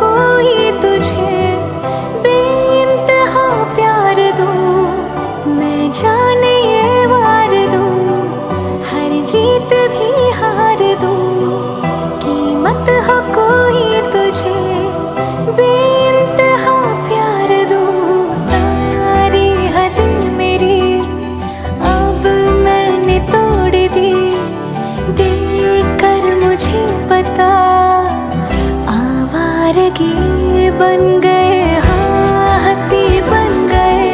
कोई तुझे बेइंतहा प्यार दूं, मैं जाने ये वार दूं, हर जीत भी हार दूं, कीमत हो कोई तुझे बेइंतहा प्यार दूं। सारी हद मेरी अब मैंने तोड़ दी, देकर मुझे पता आवारगी बन गए, हाँ हंसी बन गए,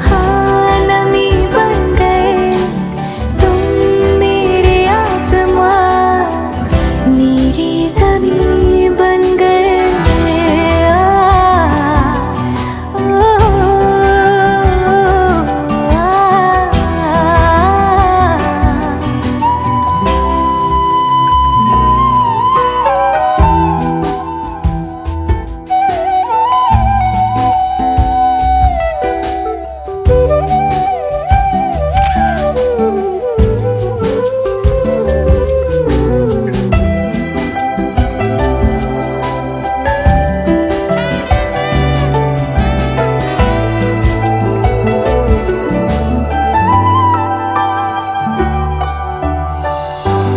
हाँ नमी बन गए, तुम मेरे आसमां मेरी ज़मीं बन गए।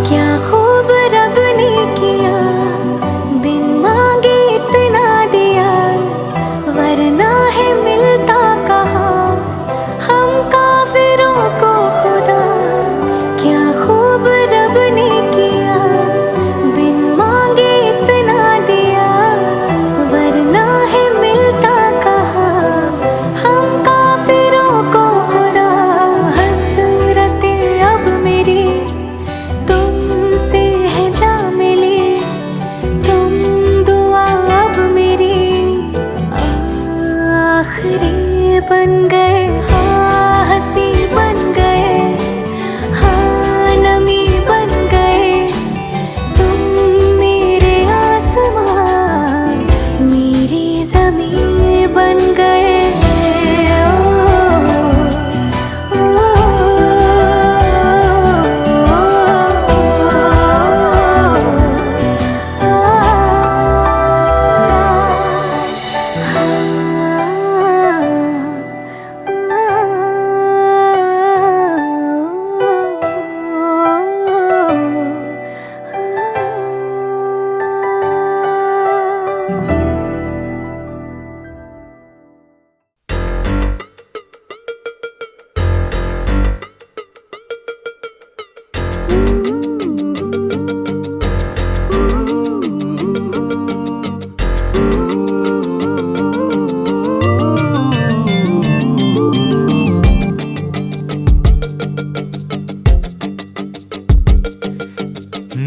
क्या खूब रब ने किया, बिन मांगे इतना दिया, वरना है मिलता कहाँ हम काफिरों को खुदा। क्या खूब रब ने किया, बिन मांगे इतना दिया, वरना है मिलता कहाँ हम काफिरों को खुदा। हसरतें अब मेरी तुमसे है जा मिली, तुम दुआ अब मेरी आखिरी बन गए, हाँ हंसी बन गए, हाँ नमी बन गए, तुम मेरे आसमां मेरी ज़मीं बन गए।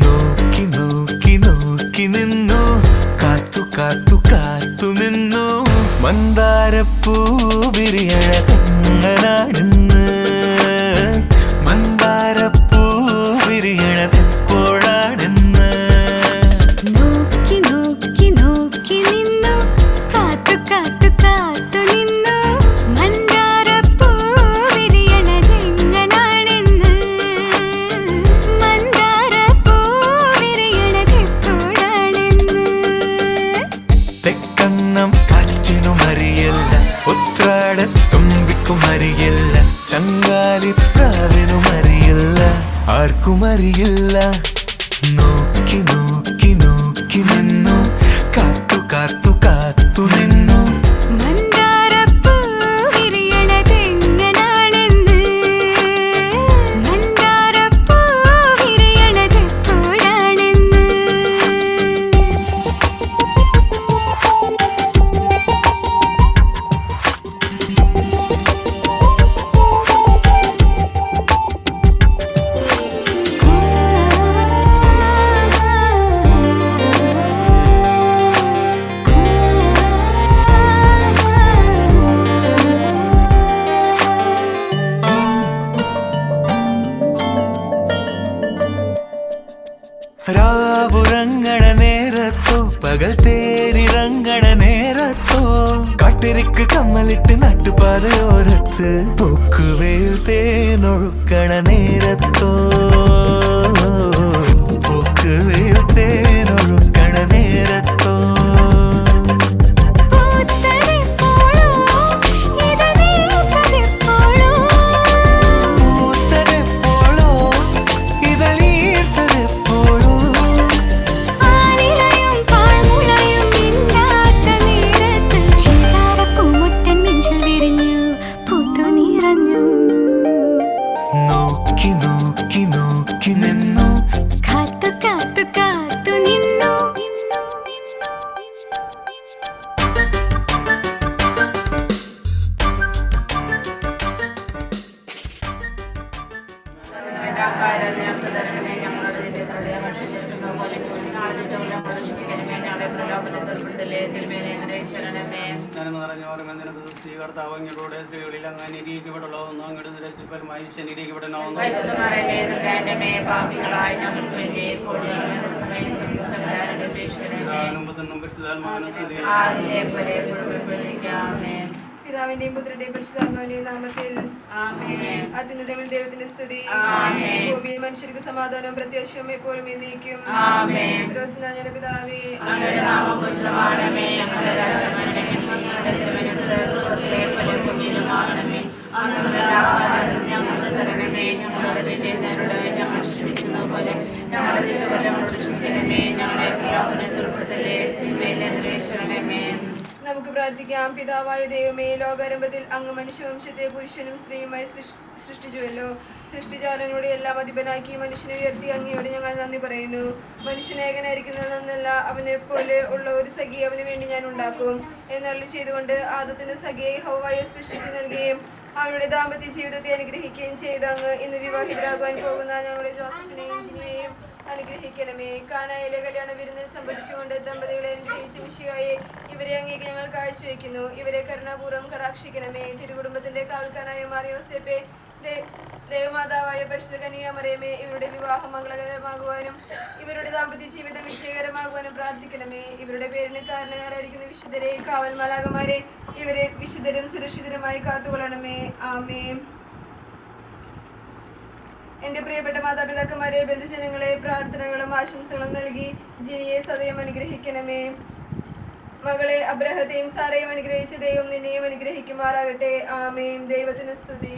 നോക്കി നോക്കി നോക്കി നിന്നു, കാത്തു കാത്തു കാത്തു നിന്നു, മന്ദാരപ്പൂ വിരിയണതെങ്ങനാണെന്ന്, മന്ദാരപ്പൂ വിരിയണതെപ്പോഴാണെന്ന്. നോക്കി നോക്കി നോക്കി നിന്നു, കാത്തു കാത്തു കാത്തു നിന്നു, മന്ദാരപ്പൂ വിരിയണതെങ്ങനാണെന്ന്, മന്ദാരപ്പൂ വിരിയണതെപ്പോഴാണെന്ന്. തെക്കന്നം കാറ്റിനും അറിയില്ല, ഉത്രാടത്തുമ്പിക്കും അറിയില്ല, ചങ്കാലിപ്രാവിനും അറിയില്ല, ആർക്കും അറിയില്ല. നോക്കി നോക്കി നോക്കി നിന്നു, കാത്തു കാത്തു കാത്തു നിന്നു, മന്ദാരപ്പൂ വിരിയണതെങ്ങനാണെന്ന്, മന്ദാരപ്പൂ വിരിയണതെപ്പോഴാണെന്ന്. രാവുറങ്ങണ നേരത്തോ പകൽ തേരിറങ്ങണ നേരത്തോ, കാട്ടിരിക്ക് കമ്മലിട്ട് നട്ടുപാതയോരത്ത്, പൂക്കുവേൽ തേനൊഴുക്കണ നേരത്തോ, പൂക്കുവേൽ തേനൊഴുക്കണ നേരത്തോ. നന്മ നിറഞ്ഞവരും നിനക്ക് സ്ത്രീ കർത്താവ് അങ്ങയുടെ സ്ത്രീകളിൽ അങ്ങ് അനുഗ്രഹിക്കപ്പെട്ടുള്ളൂ അങ്ങയുടെ നിരത്തിൽ ഫലമായി ശനികരിക്കപ്പെടണോ പിതാവിന്റെയും പുത്രന്റെയും പരിശുദ്ധാത്മാവിന്റെയും നാമത്തിൽ അത്യുന്നതങ്ങളിൽ ദൈവത്തിന്റെ സ്തുതി. ഭൂമിയിൽ മനുഷ്യർക്ക് സമാധാനവും പ്രത്യാശയും എപ്പോഴും എന്നേക്കും. സർവ്വസ്നായ പിതാവേ, നമുക്ക് പ്രാർത്ഥിക്കാം. പിതാവായ ദൈവമേ, ലോകാരംഭത്തിൽ അങ്ങ് മനുഷ്യവംശത്തെ പുരുഷനും സ്ത്രീയുമായി സൃഷ്ടിച്ചുവല്ലോ. സൃഷ്ടിജാലനോട് എല്ലാം അധിപനാക്കി മനുഷ്യനെ ഉയർത്തി അങ്ങയോട് ഞങ്ങൾ നന്ദി പറയുന്നു. മനുഷ്യനേകനായിരിക്കുന്നതെന്നല്ല, അവനെ പോലെ ഉള്ള ഒരു സഖിയെ അവന് വേണ്ടി ഞാൻ ഉണ്ടാക്കും എന്നരുളി ചെയ്തുകൊണ്ട് ആദത്തിന്റെ സഖിയെ ഹൗവയെ സൃഷ്ടിച്ചു നൽകുകയും അവരുടെ ദാമ്പത്യ ജീവിതത്തെ അനുഗ്രഹിക്കുകയും ചെയ്ത അങ്ങ് ഇന്ന് വിവാഹിതരാകുവാൻ പോകുന്ന ഞങ്ങളുടെ ജോസഫിനെയും ജിനിയെയും അനുഗ്രഹിക്കണമേ. കാനായിലെ കല്യാണ വിരുന്നിൽ സംബന്ധിച്ചുകൊണ്ട് ദമ്പതികളെ അനുഗ്രഹിച്ച മിശിഹായെ ഇവരെ അങ്ങേക്ക് ഞങ്ങൾ കാഴ്ചവെക്കുന്നു. ഇവരെ കരുണാപൂർവ്വം കടാക്ഷിക്കണമേ. തിരുകുടുംബത്തിന്റെ കാവൽക്കാനായ മാറിയോസേപ്പെ, ദേവമാതാവായ പരിശുദ്ധ കന്യകാമറിയമേ, ഇവരുടെ വിവാഹം മംഗളകരമാകുവാനും ഇവരുടെ ദാമ്പത്യ ജീവിതം വിജയകരമാകുവാനും പ്രാർത്ഥിക്കണമേ. ഇവരുടെ പേരിന് കാരണക്കാരായിരിക്കുന്ന വിശുദ്ധരെ, കാവൽ മാലാഖമാരെ, ഇവരെ വിശുദ്ധരും സുരക്ഷിതരുമായി കാത്തുകൊള്ളണമേ. ആമേൻ. എന്റെ പ്രിയപ്പെട്ട മാതാപിതാക്കന്മാരെ, ബന്ധുജനങ്ങളെ, പ്രാർത്ഥനകളും ആശംസകളും നൽകി ജിനിയെ സദയം അനുഗ്രഹിക്കണമേ. മകളെ അബ്രഹത്തെയും സാറയും അനുഗ്രഹിച്ച ദൈവം നിന്നെയും അനുഗ്രഹിക്കുമാറാകട്ടെ. ആമേൻ. ദൈവത്തിന് സ്തുതി.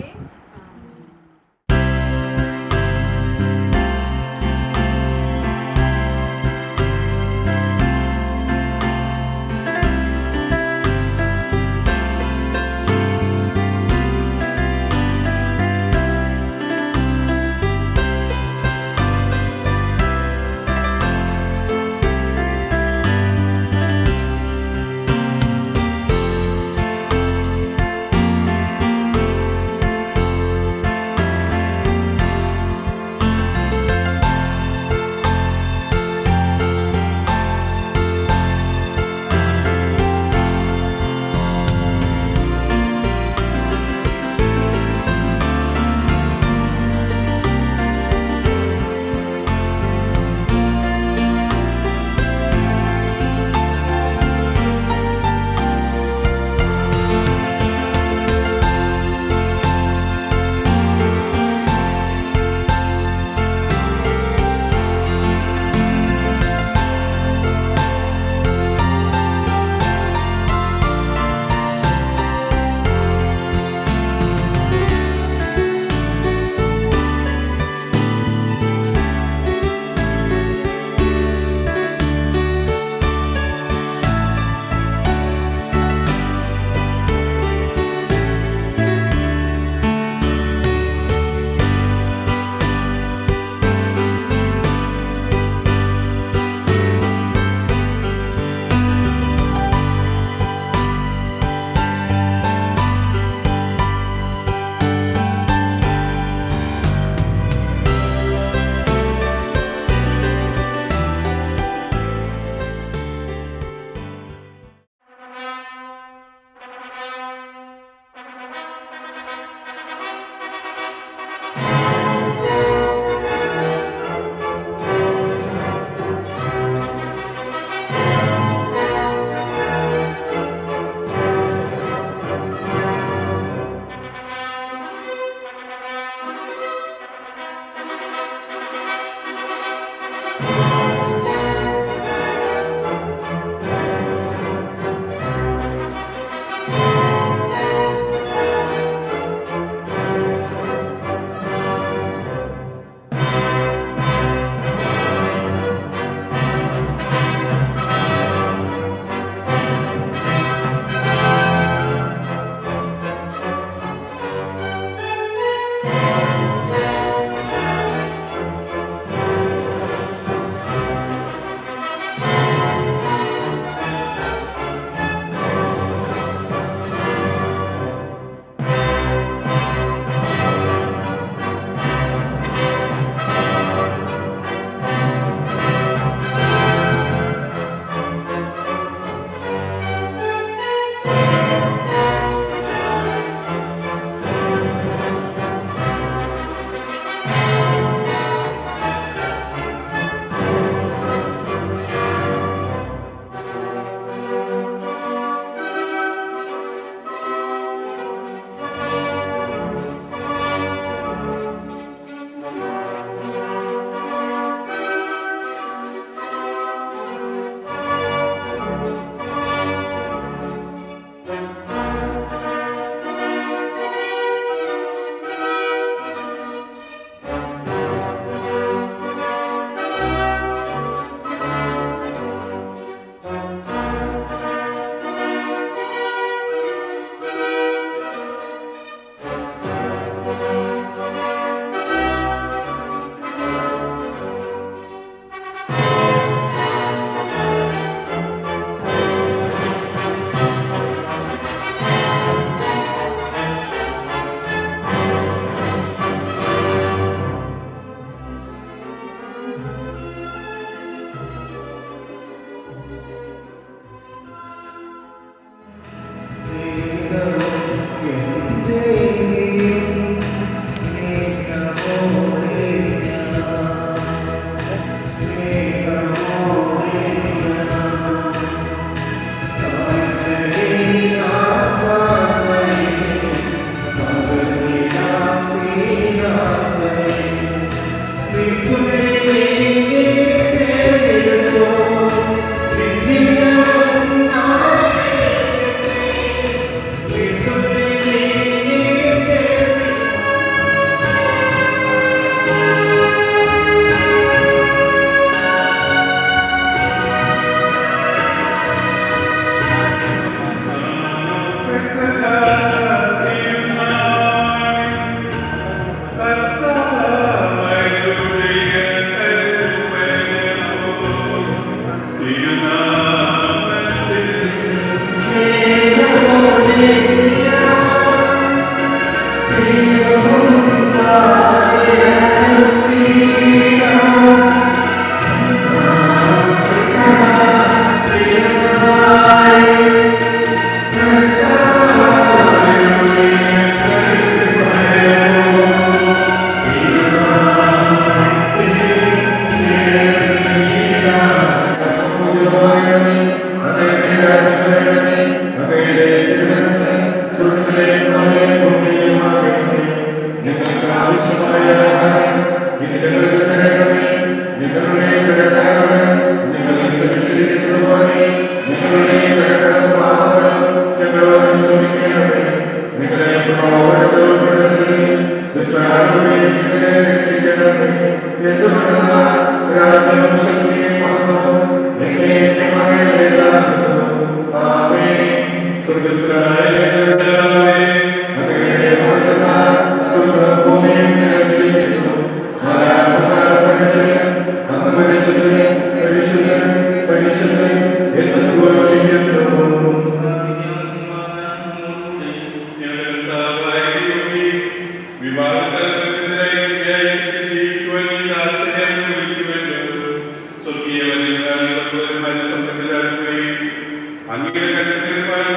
അങ്ങയുടെ കരുണയുമായി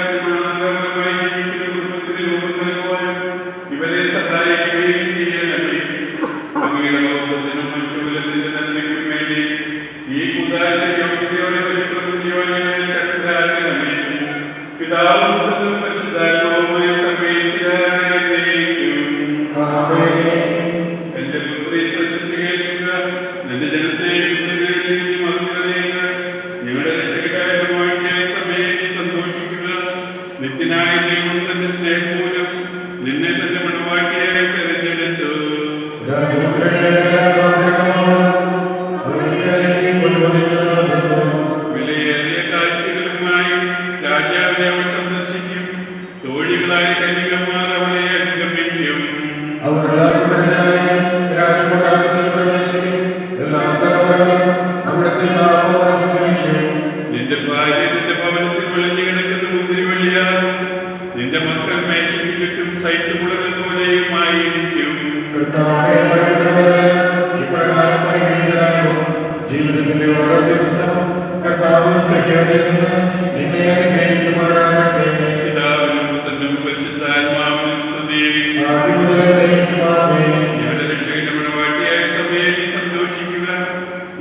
ജീവിക്കുന്ന കുടുംബത്തിന് രൂപം നൽകുവാൻ ഇവരെ സഹായിക്കുകയും ചെയ്യണമേ. അങ്ങയുടെ ലോകത്തിനും മനുഷ്യകുലത്തിന്റെ നന്മയ്ക്കും വേണ്ടി ഈ കുദാശയോഗ്യതയോടെ പരിപ്രവൃത്തിയോടെ ശക്തരാക്കണമേ. പിതാവും പുത്രനും പരിശുദ്ധാത്മാവുമായ സർവ്വേശ്വരനേക്കും. എന്റെ പുത്രി ശ്രദ്ധിച്ചു കേൾക്കുക. നിന്റെ ജനത്തെ പുത്രികളിൽ മറന്നു കളയുക. ഞങ്ങളുടെ രക്ഷകരായ സമയത്ത് സന്തോഷിക്കുക. നിത്യനായ ദൈവം തന്റെ സ്നേഹം മൂലം നിന്നെ തന്റെ മണവാട്ടിയായി തെരഞ്ഞെടുത്തു. വിലയേറിയ കാഴ്ചകളുമായി രാജാവിനെ അവൾ സന്ദർശിക്കും. തോഴികളായ കന്യകമാർ അവളെ അനുഗമിക്കും. നിന്റെ ഭാര്യ നിന്റെ ഭവനത്തിൽ വിളഞ്ഞു കിടക്കുന്ന മുന്തിരിവള്ളിയാകും. നിന്റെ മക്കൾ മേശയ്ക്ക് ചുറ്റും സൈറ്റുമുളകൾ പോലെയുമായിരിക്കും. ജീവിതത്തിന്റെ ഓരോ ദിവസവും കർത്താവ് നിന്നെ അനുഗ്രഹിക്കുമാറാകട്ടെ. പിതാവിനും പുത്രനും പരിശുദ്ധാത്മാവിനും സ്തുതി. ഞങ്ങളുടെ രക്ഷകന്റെ മണവാട്ടിയായ സഭയെ സന്തോഷിക്കുക.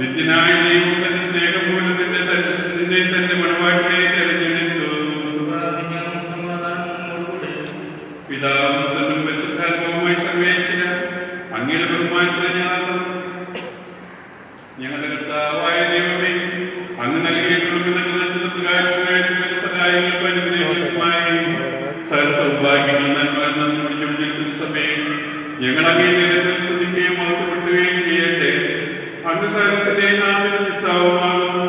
നിത്യനായ ദൈവം തന്റെ സ്നേഹം മൂലം നിന്നെ തന്റെ മണവാട്ടിയായി തെരഞ്ഞെടുത്തു. പിതാവും പുത്രനും പരിശുദ്ധാത്മാവുമായി സർവേശ്വര അങ്ങയുടെ ബഹുമാനത്തിന് ഞങ്ങളുടെ കർത്താവായ ദൈവമേ, അങ്ങ് നൽകിയിട്ടുള്ള സഹായങ്ങൾക്ക് അനുഗ്രഹങ്ങളുമായി സൗഭാഗ്യങ്ങൾ നന്മ സഭയിൽ ഞങ്ങൾ അങ്ങേ നിരന്തരം സ്തുതിക്കുകയും മഹത്വപ്പെടുത്തുകയും ചെയ്യട്ടെ. അങ്ങ് സകലത്തിന്റെ നാമത്തിൽ ചിത്താവുമാകുന്നു.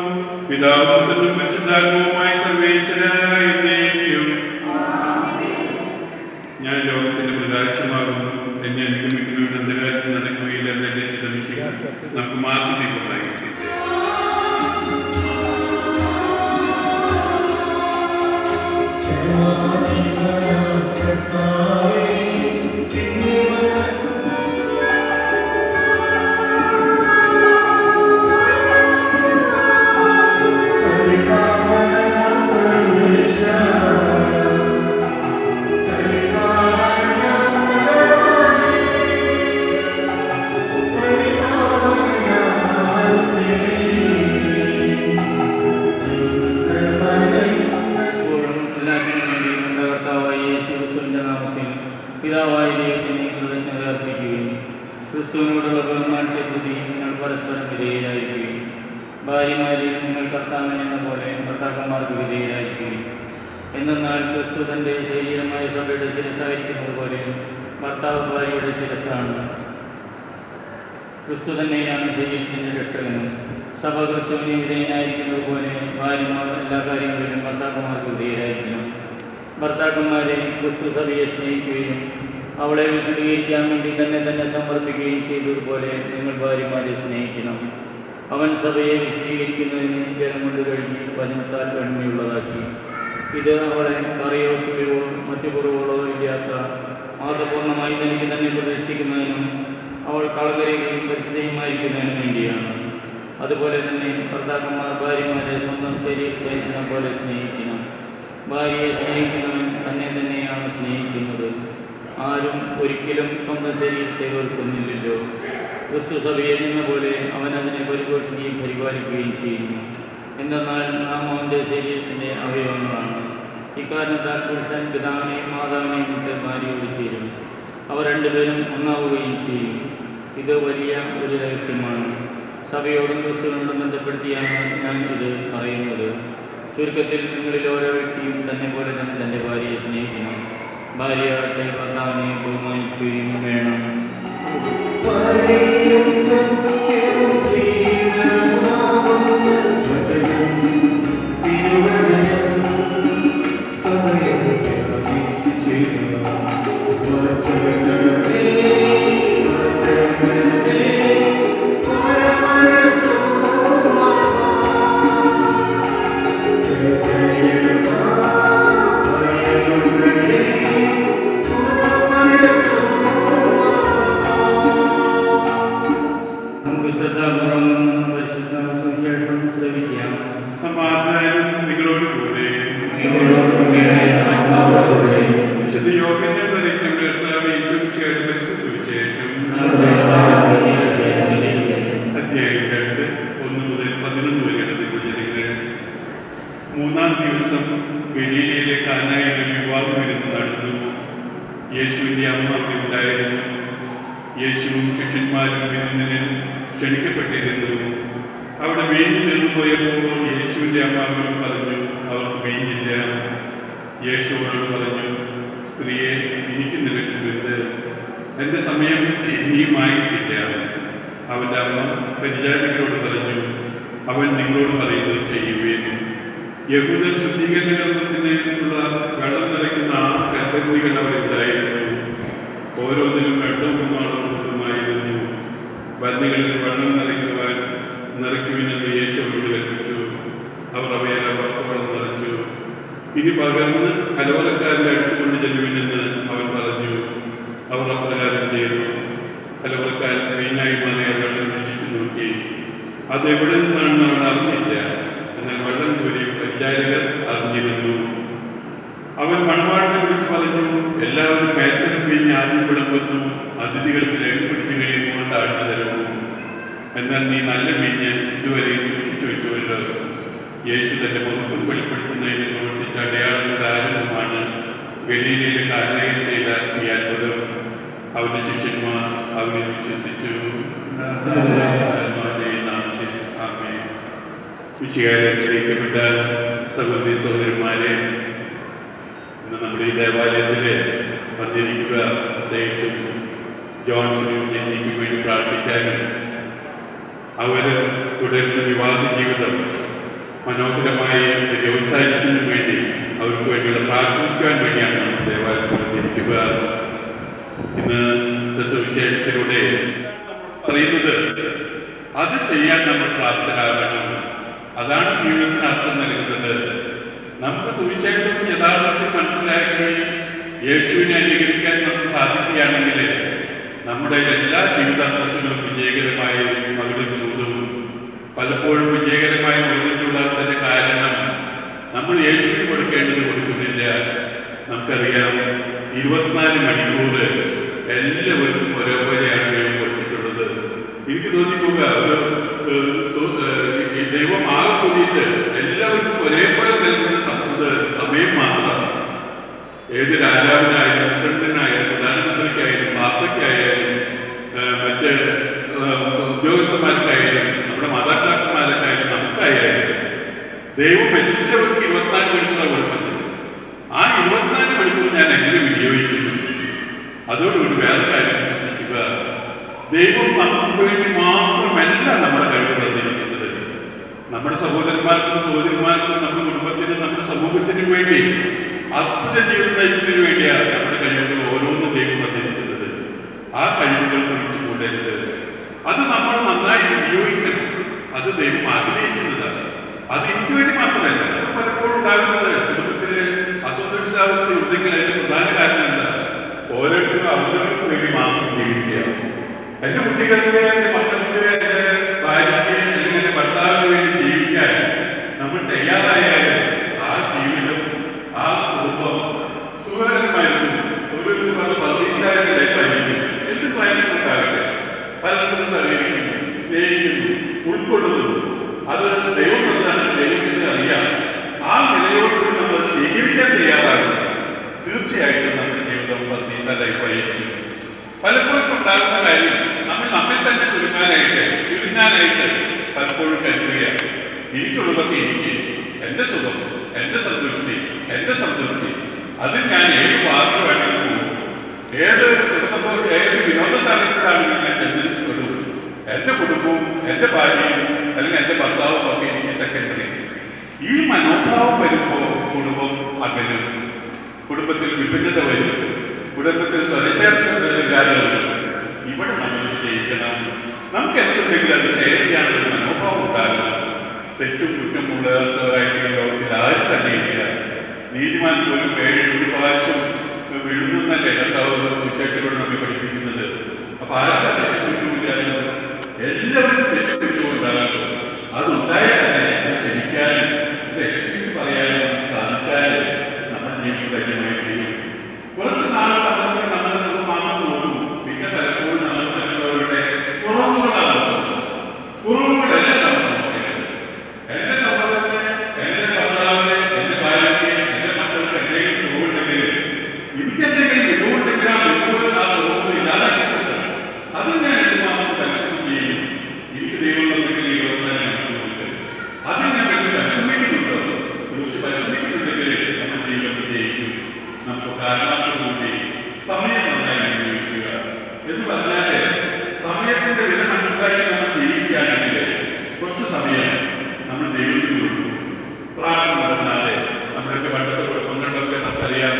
പിതാവും പുത്രനും പരിശുദ്ധാത്മാവുമായ സർവ്വേശ്വര എന്നേക്കും. ഞാൻ ലോകത്തിന്റെ പ്രകാശമാകുന്നു. എന്നെ അനുഗമിക്കുന്നവരുടെ അന്ധകാരത്തിൽ നടക്കുകയില്ല എന്നെ ചിതമിക്കുക. നമുക്ക് മാത്രമേ പറയാം. പിതാവായ ദൈവത്തിന് കൃതജ്ഞത അർപ്പിക്കുകയും ക്രിസ്തുവിനോടുള്ള ബഹുമാനത്തെ പ്രതി നിങ്ങൾ പരസ്പരം വിധേയരായിരിക്കുകയും ഭാര്യമാരിൽ നിങ്ങൾ കർത്താവിന് എന്ന പോലെ ഭർത്താക്കന്മാർക്ക് വിധേയരായിരിക്കുകയും എന്നാൽ ക്രിസ്തു തൻ്റെ ശരീരമായ സഭയുടെ ശിരസായിരിക്കുന്നത് പോലെ ഭർത്താവ് ഭാര്യയുടെ ശിരസാണ്. ക്രിസ്തു തന്നെയാണ് ശരീരത്തിൻ്റെ രക്ഷകനും. സഭ ക്രിസ്തുവിന് വിധേയനായിരിക്കുന്നത് പോലെ ഭാര്യമാർ എല്ലാ കാര്യങ്ങളിലും ഭർത്താക്കന്മാർക്ക് വിധേയരായിരിക്കണം. ഭർത്താക്കന്മാരെ ക്രിസ്തു സഭയെ സ്നേഹിക്കുകയും അവളെ വിശദീകരിക്കാൻ വേണ്ടി തന്നെ സമർപ്പിക്കുകയും ചെയ്തതുപോലെ നിങ്ങൾ ഭാര്യമാരെ സ്നേഹിക്കണം. അവൻ സഭയെ വിശദീകരിക്കുന്നതിന് ജലം കൊണ്ട് കഴുകി വചനത്താൽ വെണ്മയുള്ളതാക്കി. ഇത് അവളെ കറിയോ ചുളിവോ മറ്റു കുറവുകളോ ഇല്ലാത്ത മാതൃപൂർണ്ണമായി തനിക്ക് തന്നെ പ്രതിഷ്ഠിക്കുന്നതിനും അവൾ കളകരയും പരിശുദ്ധയുമായിരിക്കുന്നതിനും വേണ്ടിയാണ്. അതുപോലെ തന്നെ ഭർത്താക്കന്മാർ ഭാര്യമാരെ സ്വന്തം ശരീരത്തെ പോലെ സ്നേഹിക്കണം. ഭാര്യയെ സ്നേഹിക്കുന്നവൻ തന്നെയാണ് സ്നേഹിക്കുന്നത്. ആരും ഒരിക്കലും സ്വന്തം ശരീരത്തെ വെറുക്കുന്നില്ലല്ലോ. ക്രിസ്തു സഭയെ എന്ന പോലെ അവൻ അതിനെ പരിപോഷിക്കുകയും പരിപാലിക്കുകയും ചെയ്യുന്നു. എന്തെന്നാൽ നാം അവൻ്റെ ശരീരത്തിൻ്റെ അവയവങ്ങളാണ്. ഇക്കാരണത്താൽ പുരുഷൻ പിതാവിനെയും മാതാവിനെയും വിട്ട് ഭാര്യയോട് ചേരും. അവർ രണ്ടുപേരും ഒന്നാവുകയും ചെയ്യും. ഇത് വലിയ ഒരു രഹസ്യമാണ്. സഭയോടും ക്രിസ്തുവിനോടും ബന്ധപ്പെടുത്തിയാണ് ഞാൻ ഇത് പറയുന്നത്. ചുരുക്കത്തിൽ നിങ്ങളിൽ ഓരോ വ്യക്തിയും തന്നെ പോലെ തന്നെ തൻ്റെ ഭാര്യയെ സ്നേഹിക്കണം. ഭാര്യയാകട്ടെ ഭർത്താവിനെ ബഹുമാനിക്കുകയും വേണം. വിശുദ്ധ യോഹന്നാൻ വരച്ച കർത്താവേ ഈശോയുടെ പരിശുദ്ധ സുവിശേഷം അധ്യായം 2 1 മുതൽ 11 വരെയുള്ള തിരുവചനങ്ങൾ. 3-ാം ദിവസം ഗലീലയിലെ കാനായിലെ വിവാഹ വിരുന്ന് നടന്നു. യേശുവിൻ്റെ അമ്മ അവിടെ ഉണ്ടായിരുന്നു. യേശുവും ശിഷ്യന്മാരും വിരുന്നിന് ക്ഷണിക്കപ്പെട്ടിരുന്നു. അവിടെ വീഞ്ഞ് തീർന്നുപോയപ്പോൾ യേശുവിൻ്റെ അമ്മ അവരോട് പറഞ്ഞു, അവർക്ക് വീഞ്ഞില്ല. യേശു അവരോട് പറഞ്ഞു, സ്ത്രീയെ, എനിക്ക് നിനക്കും എന്ത്? എൻ്റെ സമയം ഇനിയുമായിട്ടില്ല. അവൻ്റെ അമ്മ പരിചാരികളോട് പറഞ്ഞു, അവൻ നിങ്ങളോട് പറയുന്നത് ചെയ്യുവേൻ. യഹൂദർ ശുദ്ധീകരണ കർമ്മത്തിന് ഉള്ള വെള്ളം നിറയ്ക്കുന്ന 6 കൽപ്പനികൾ അവിടെ ഉണ്ടായിരുന്നു. ഓരോന്നിനും 2-3 കൂടുമായിരുന്നു. ബന്ധികളിൽ വെള്ളം നിറയ്ക്കുവിനെന്ന് യേശു അവരോട് കൽപ്പിച്ചു. അവർ അവയെല്ലാം വക്കോളം നിറച്ചു. ഇനി പകർന്ന് കലവറക്കാരൻ്റെ അടുത്ത് കൊണ്ട് ചെല്ലുവിനെന്ന് അവൻ പറഞ്ഞു. അവർ അപ്രകാരം ചെയ്തു. കലവറക്കാരൻ വീഞ്ഞായി മാറിയ വെള്ളം വീക്ഷിച്ചു നോക്കി. അതെവിടെ നിന്നാണെന്ന് അവൻ അറിഞ്ഞില്ല. എന്നാൽ വെള്ളം കോരി പരിചാരകർ അറിഞ്ഞിരുന്നു. അവൻ മണവാളിനെ വിളിച്ച് പറഞ്ഞു, എല്ലാവരും മേൽത്തരം വീഞ്ഞ് ആദ്യം വിളമ്പുന്നു, അതിഥികൾക്ക് ലഘുപ്പെടുത്തി കഴിയുമ്പോൾ താഴ്ന്നു തരുന്നു. എന്നാൽ നീ നല്ല വീഞ്ഞ് ഇതുവരെ സൂക്ഷിച്ചു വെച്ചുവല്ലോ. യേശു തന്റെ മുഖം വെളിപ്പെടുത്തുന്നതിന് പ്രവർത്തിച്ച അടയാളങ്ങളുടെ ആരംഭമാണ് ഗലീലയിലെ കാനായിൽ ചെയ്ത ഈ അത്ഭുതം. അവന്റെ ശിഷ്യന്മാർ അവനിൽ വിശ്വസിച്ചു. വിശുദ്ധീകരിക്കപ്പെട്ട സഹോദരി സഹോദരന്മാരെ, ഇന്ന് നമ്മുടെ ഈ ദേവാലയത്തില് വന്നിരിക്കുക, പ്രത്യേകിച്ചും ജോൺസിനും ജെന്നിക്കും വേണ്ടി പ്രാർത്ഥിക്കാനും അവർ തുടരുന്ന വിവാഹ ജീവിതം മനോഹരമായ വ്യവസായത്തിനും വേണ്ടി അവർക്ക് വേണ്ടിയുള്ള പ്രാർത്ഥിക്കാൻ വേണ്ടിയാണ് നമ്മൾ ദേവാലയത്തിൽ വന്നിരിക്കുക. ഇന്ന് വിശേഷത്തിലൂടെ പറയുന്നത് അത് ചെയ്യാൻ നമ്മൾ പ്രാപ്തരാകണം. അതാണ് ജീവിതത്തിന് അർത്ഥം നൽകുന്നത്. നമുക്ക് സുവിശേഷം യഥാർത്ഥത്തിൽ മനസ്സിലാക്കി യേശുവിനെ അനുകരിക്കാൻ നമുക്ക് സാധിക്കുകയാണെങ്കിൽ നമ്മുടെ എല്ലാ ജീവിതാന്തസ്സുകളും വിജയകരമായി മകളും ചൂടും. പലപ്പോഴും വിജയകരമായി മകളുടെ കാരണം നമ്മൾ യേശുവിന് കൊടുക്കേണ്ടത് കൊടുക്കുന്നില്ല. നമുക്കറിയാം, 24 മണിക്കൂർ എല്ലാവർക്കും ഒരേപോലെയാണ് ദൈവം കൊടുത്തിട്ടുള്ളത്. എനിക്ക് തോന്നിപ്പോവുക, ദൈവം ആകെ കൂടിയിട്ട് എല്ലാവർക്കും ഒരേപോലെ നൽകുന്ന സമയം മാത്രം. ഏത് രാജാവിനായാലും പ്രസിഡന്റിനായാലും പ്രധാനമന്ത്രിക്കായാലും പാപ്പയ്ക്കായാലും മറ്റ് ഉദ്യോഗസ്ഥന്മാർക്കായാലും നമ്മുടെ മാതാപിതാക്കന്മാർക്കായാലും നമുക്കായാലും ദൈവം എല്ലാവർക്കും 24 മണിക്കൂറാണ് കൊടുക്കുന്നത്. ആ 24 മണിക്കൂർ ഞാൻ എങ്ങനെ വിനിയോഗിക്കുന്നു? അതോടുകൂടി വേറെ കാര്യം ചിന്തിക്കുക. ദൈവം നമുക്ക് വേണ്ടി മാത്രമല്ല നമ്മുടെ കഴിവ് തന്നിരിക്കുന്നത്. നമ്മുടെ സഹോദരന്മാർക്കും സഹോദരിമാർക്കും നമ്മുടെ കുടുംബത്തിനും നമ്മുടെ സമൂഹത്തിനും വേണ്ടി അത്ഭുത ജീവിതം നയിക്കുന്നതിന് വേണ്ടിയാണ് നമ്മുടെ കഴിവുകൾ ഓരോന്നും ദൈവം തന്നിരിക്കുന്നത്. ആ കഴിവുകൾ കുറിച്ച് കൂടരുത്. അത് നമ്മൾ നന്നായി ഉപയോഗിക്കണം. അത് ദൈവം ആഗ്രഹിക്കുന്നതാണ്. അത് എനിക്ക് വേണ്ടി മാത്രമല്ല. പലപ്പോഴും ഉണ്ടാകുന്നത് കുടുംബത്തില് അസ്വസ്ഥിതാവസ്ഥ ഉണ്ടെങ്കിൽ അതിന് പ്രധാന കാരണം എന്താ? ഓരോരുത്തരും അവരവർക്ക് വേണ്ടി മാത്രം ജീവിക്കുക. എന്റെ കുട്ടികൾക്ക്, എന്റെ മക്കൾക്ക്, എന്റെ ഭാര്യയ്ക്ക് അല്ലെങ്കിൽ എന്റെ ഭർത്താവിന് വേണ്ടി ജീവിക്കാൻ നമ്മൾ തയ്യാറായാൽ ആ ജീവിതം, ആ കുടുംബം സുഖകരമായിരിക്കും. ഓരോരുത്തർ പറഞ്ഞ പതിനീസായ ലൈഫായിരിക്കും. എന്ത് ക്ലാഷുണ്ടാകട്ടെ, പരസ്പരം സഹകരിക്കുന്നു, സ്നേഹിക്കുന്നു, ഉൾക്കൊള്ളുന്നു. അത് ദൈവം എന്താണ് ദൈവത്തിന് അറിയാം. ആ നിലയോടുകൂടി നമ്മൾ സ്വീകരിക്കാൻ തയ്യാറാകും. തീർച്ചയായിട്ടും നമ്മുടെ ജീവിതം പതിനീസ ലൈഫായിരിക്കും. പലപ്പോഴും ഉണ്ടാകുന്ന കാര്യം നമ്മിൽ തന്നെ ചുരുങ്ങാനായിട്ട് പലപ്പോഴും കരുതുകയാണ്. എനിക്കുള്ളതൊക്കെ എനിക്ക്, എൻ്റെ സുഖം, എൻ്റെ സന്തുഷ്ടി, എൻ്റെ സംതൃപ്തി, അതിൽ ഞാൻ ഏത് പാത്രമാണെങ്കിലും പോകും, ഏത് സുഖസന്തോഷം, ഏത് വിനോദസ്ഥാനത്തിലാണെങ്കിലും ഞാൻ ചെന്നിട്ടുള്ളൂ. എൻ്റെ കുടുംബവും എൻ്റെ ഭാര്യയും അല്ലെങ്കിൽ എൻ്റെ ഭർത്താവും ഒക്കെ എനിക്ക് സെക്കൻഡറി. ഈ മനോഭാവം വരുമ്പോൾ കുടുംബം അകലും, കുടുംബത്തിൽ വിഭിന്നത വരും, കുടുംബത്തിൽ സ്വരച്ചേർച്ചകൾ. ഇവിടെ നമ്മൾ ജയിക്കണം. നമുക്ക് എന്തുണ്ടെങ്കിലും അത് ഷെയർ ചെയ്യാനുള്ള മനോഭാവം ഉണ്ടാകണം. തെറ്റും കുറ്റമുള്ളവരായിട്ട് ഈ ലോകത്തിൽ ആരും തന്നെ ഇല്ല. നീതിമാൻ പോലും 7 പ്രാവശ്യം വിഴുന്നല്ലേ കർത്താവ് സുവിശേഷത്തോട് നമ്മെ പഠിപ്പിക്കുന്നത്. അപ്പൊ ആരും തെറ്റുകുറ്റമില്ലാതെ എല്ലാവരും തെറ്റുകുറ്റമുണ്ടാകും. അതുണ്ടായാൽ തന്നെ ക്ഷമിക്കാനും എക്സ്ക്യൂസ് പറയാനും സാധിച്ചാലും കാരണത്തോടുകൂടി സമയം നന്നായി ഉപയോഗിക്കുക എന്ന് പറഞ്ഞാല് സമയത്തിന്റെ വില മനസ്സിലാക്കി നമ്മൾ ജീവിക്കുകയാണെങ്കിൽ കുറച്ച് സമയം നമ്മൾ ദൈവത്തിന് കൊടുക്കും. പ്രാർത്ഥന പറഞ്ഞാല് നമ്മളൊക്കെ പണ്ടത്തെ കുടുംബങ്ങളിലൊക്കെ നമുക്കറിയാം.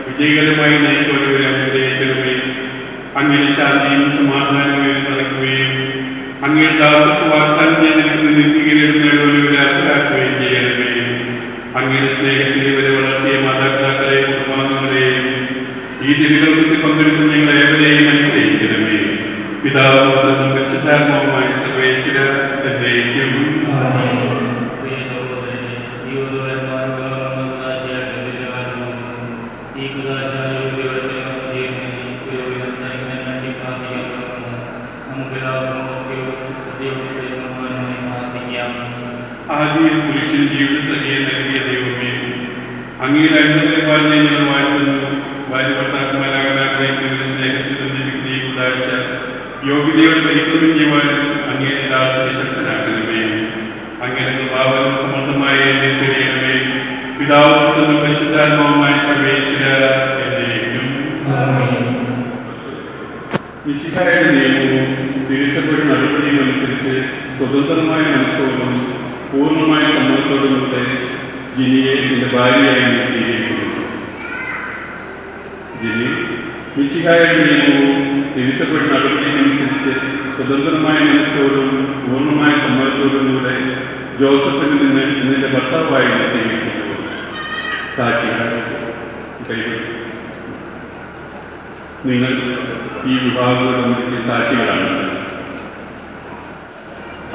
വിജയകരമായി നയിക്കൊണ്ടവരെ അനുഗ്രഹിക്കണമേ. അങ്ങയുടെ ശാന്തിയും സമാധാനവും നിറയ്ക്കുകയും അങ്ങയുടെ ദാസർക്ക് വാഗ്ദാനം ചെയ്തിരിക്കുന്ന നിത്യകിരീടം നേടുന്നവരെ അർഹരാക്കുകയും ചെയ്യണമേ. അങ്ങയുടെ സ്നേഹത്തിൽ ഇവരെ വളർത്തിയ മാതാപിതാക്കളെയും കുടുംബാംഗങ്ങളെയും ഈ ദിനകർമ്മത്തിൽ പങ്കെടുക്കുന്ന ഞങ്ങൾ ഏവരെയും അനുഗ്രഹിക്കണമേ. പിതാവും പരിശുദ്ധാത്മാവുമായ സർവേശ്വര എന്നേക്കും. ആദ്യം പുരുഷൻ ജീവിതസഖിയെ നൽകിയ ദൈവമേ, അങ്ങയുടെ അഴുതപരിപാലനെ ഞങ്ങൾ വാഴ്ത്തുന്നു. ഭാര്യ ഭർത്താക്കന്മാരാകാനാഗ്രഹിക്കുന്നവരുടെ സ്നേഹത്തിൽ ബന്ധിപ്പിക്കുന്ന ഈ ഉദാശ യോഗ്യതയോട് പരിക്രമം ചെയ്യുവാൻ അങ്ങയുടെ ദാസനെ ശക്തനാക്കണമേ. അങ്ങയുടെ കൃപാവനം സമർത്ഥമായ ചെറിയണമേ. പിതാവും പരിശുദ്ധാത്മാവുമായ സർവേശ്വര എന്നേക്കും. മിശിഹായുടെ നിയമവും തിരിച്ചപ്പെട്ട നടപടിയും അനുസരിച്ച് സ്വതന്ത്രമായ മനസ്സോടും പൂർണ്ണമായ സമ്മതത്തോടുകൂടെ ജിനിയെ നിന്റെ ഭാര്യയായി സ്വീകരിക്കുന്നു. ജിനി, മിശിഹായുടെ നിയമവും തിരിച്ചപ്പെട്ട നടപടിയും അനുസരിച്ച് സ്വതന്ത്രമായ മനസ്സോടും പൂർണ്ണമായ സമ്മതത്തോടും കൂടെ ജോസഫിന് നിന്ന് നിന്റെ ഭർത്താവായി സ്വീകരിക്കുന്നു. സാക്ഷികൾ നിങ്ങൾ ഈ വിഭാഗങ്ങളുടെ സാക്ഷികളാണ്.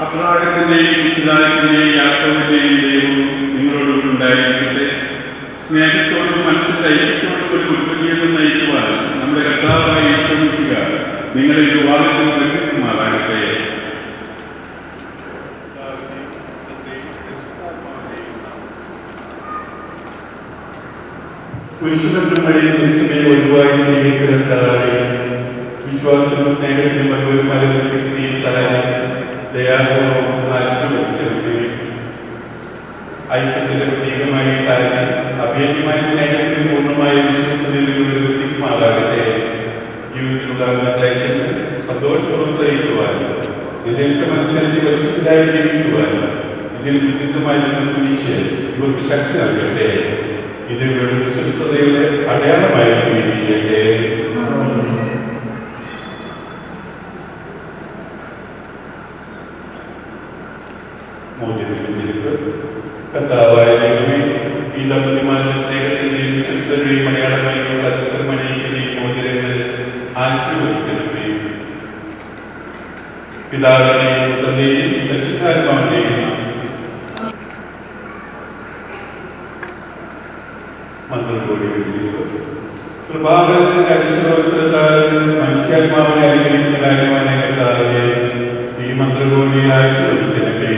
അബ്രാഹത്തിന്റെയും ഇസ്രായേലിന്റെയും യാക്കോബിന്റെയും ദൈവം നിങ്ങളോടുകൂടി ഉണ്ടായിരിക്കട്ടെ. സ്നേഹത്തോടും മനസ്സിൽ ധൈര്യത്തോടും ഒരു കുടുംബജീവിതം നയിക്കുവാൻ നമ്മുടെ കർത്താവായ യേശു മിശിഹ നിങ്ങളെ വിവാഹത്തിൽ ബന്ധിക്കുമാറാകട്ടെ. പുരുഷനും വഴി പുരുഷനെ ഒഴിവായി സ്വീകരിക്കുന്നതായി വിശ്വാസത്തിനും സ്നേഹത്തിനും അതുപോലെ മരത്തിനും ഈ തലനെ ദയാപൂർവം ആശ്രമിക്കരുത്. ഐക്യത്തിന്റെ പ്രതീകമായി തലനെ അഭേദ്യമായ സ്നേഹത്തിന് പൂർണ്ണമായ വിശ്വസ്തതയിൽ ഒരു വ്യക്തിക്കുമാറാകട്ടെ. ജീവിതത്തിലുണ്ടാകുന്ന ക്ലേശങ്ങൾ സന്തോഷപൂർവ്വം സഹിക്കുവാനും ഇതിന്റെ ഇഷ്ടമനുസരിച്ച് പരിശുദ്ധരായി ജീവിക്കുവാനും ഇതിന് വ്യക്തിത്വമായി നിങ്ങൾ കുരിശ് ഇവർക്ക് ശക്തി നൽകട്ടെ. ഇതിവരുടെ വിശ്വസ്തതയുടെ അടയാളമായി തീരുകയട്ടെ. കർത്താവായ ദൈവമേ, ഈ ദമ്പതിമാരുടെ സ്നേഹത്തിന്റെയും വിശ്വസ്തതയുടെയും അടയാളമായി പരസ്പരമണിയിക്കുകയും മോതിരങ്ങൾ ആശീർവദിക്കണമേ. പിതാവിന്റെയും പുത്രന്റെയും പരിശുദ്ധാത്മാവിന്റെയും മന്ത്രത്തോടെ കൃപാകരത്തിന്റെ അരിശോസ്ത്രത്താൽ മനുഷ്യാത്മാവിനെ അനുകരിക്കുന്ന കാര്യമായ കർത്താവേ, ഈ മന്ത്രകോടി ആശീർവദിക്കണമേ.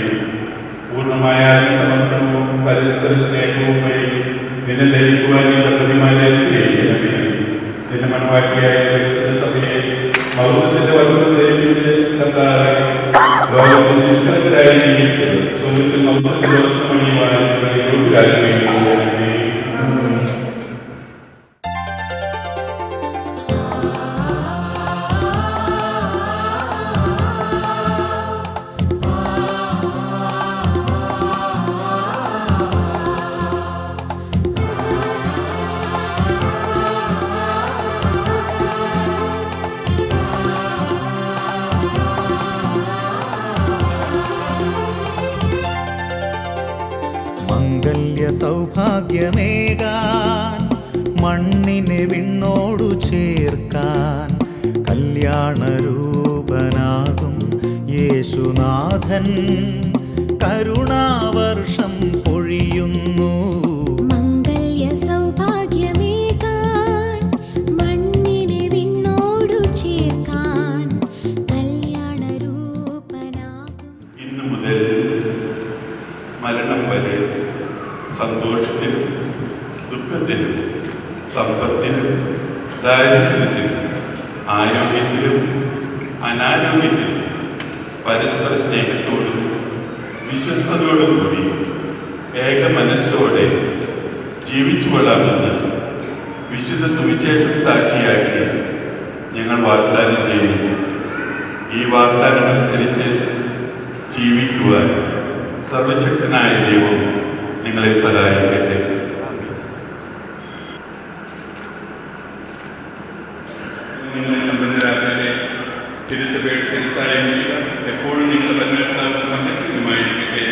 പൂർണ്ണമായ സമർപ്പണവും പരസ്പര സ്നേഹവും വഴി നിന്നെ ധരിക്കുവാൻ ഈ ദമ്പതിമാരെ അനുഗ്രഹിക്കണമേ. നിന്റെ മണവാട്ടിയായ പരിശുദ്ധ സഭയെ മൗനത്തിന്റെ വസ്ത്രം ധരിപ്പിച്ച് കർത്താവേ, ലോകത്തിൽ നിഷ്കളങ്കരായി ജീവിച്ച് സ്വർഗ്ഗത്തിൽ മൗനത്തിന്റെ വസ്ത്രം അണിയുവാൻ യോഗ്യരാക്കുകയും മംഗല്യ സൗഭാഗ്യമേകാൻ മണ്ണിനെ വിണ്ണോടു ചേർക്കാൻ കല്യാണരൂപനാകും യേശുനാഥൻ കരുണാവർഷം പൊഴിയുന്നു. മംഗല്യ സൗഭാഗ്യമേകാൻ മണ്ണിനെ വിണ്ണോടു ചേർക്കാൻ കല്യാണരൂപനാകും. ഇന്നു മുതൽ മരണം വരെ സന്തോഷത്തിലും ദുഃഖത്തിലും സമ്പത്തിലും ദാരിദ്ര്യത്തിലും ആരോഗ്യത്തിലും അനാരോഗ്യത്തിലും പരസ്പര സ്നേഹത്തോടും വിശ്വസ്തയോടും കൂടി ഏക മനസ്സോടെ ജീവിച്ചു കൊള്ളാമെന്ന് വിശുദ്ധ സുവിശേഷം സാക്ഷിയാക്കി ഞങ്ങൾ വാഗ്ദാനം ചെയ്യുന്നു. ഈ വാഗ്ദാനമനുസരിച്ച് ജീവിക്കുവാൻ സർവശക്തനായ ദൈവം നിങ്ങളെ സഹായിക്കട്ടെ. നിങ്ങളെ സമ്പന്നരാക്കട്ടെ. തിരുസഭയുടെ ശിരസ്സായ എപ്പോഴും നിങ്ങൾ ഭരണകർത്താവ് സംരക്ഷണമായിരിക്കട്ടെ.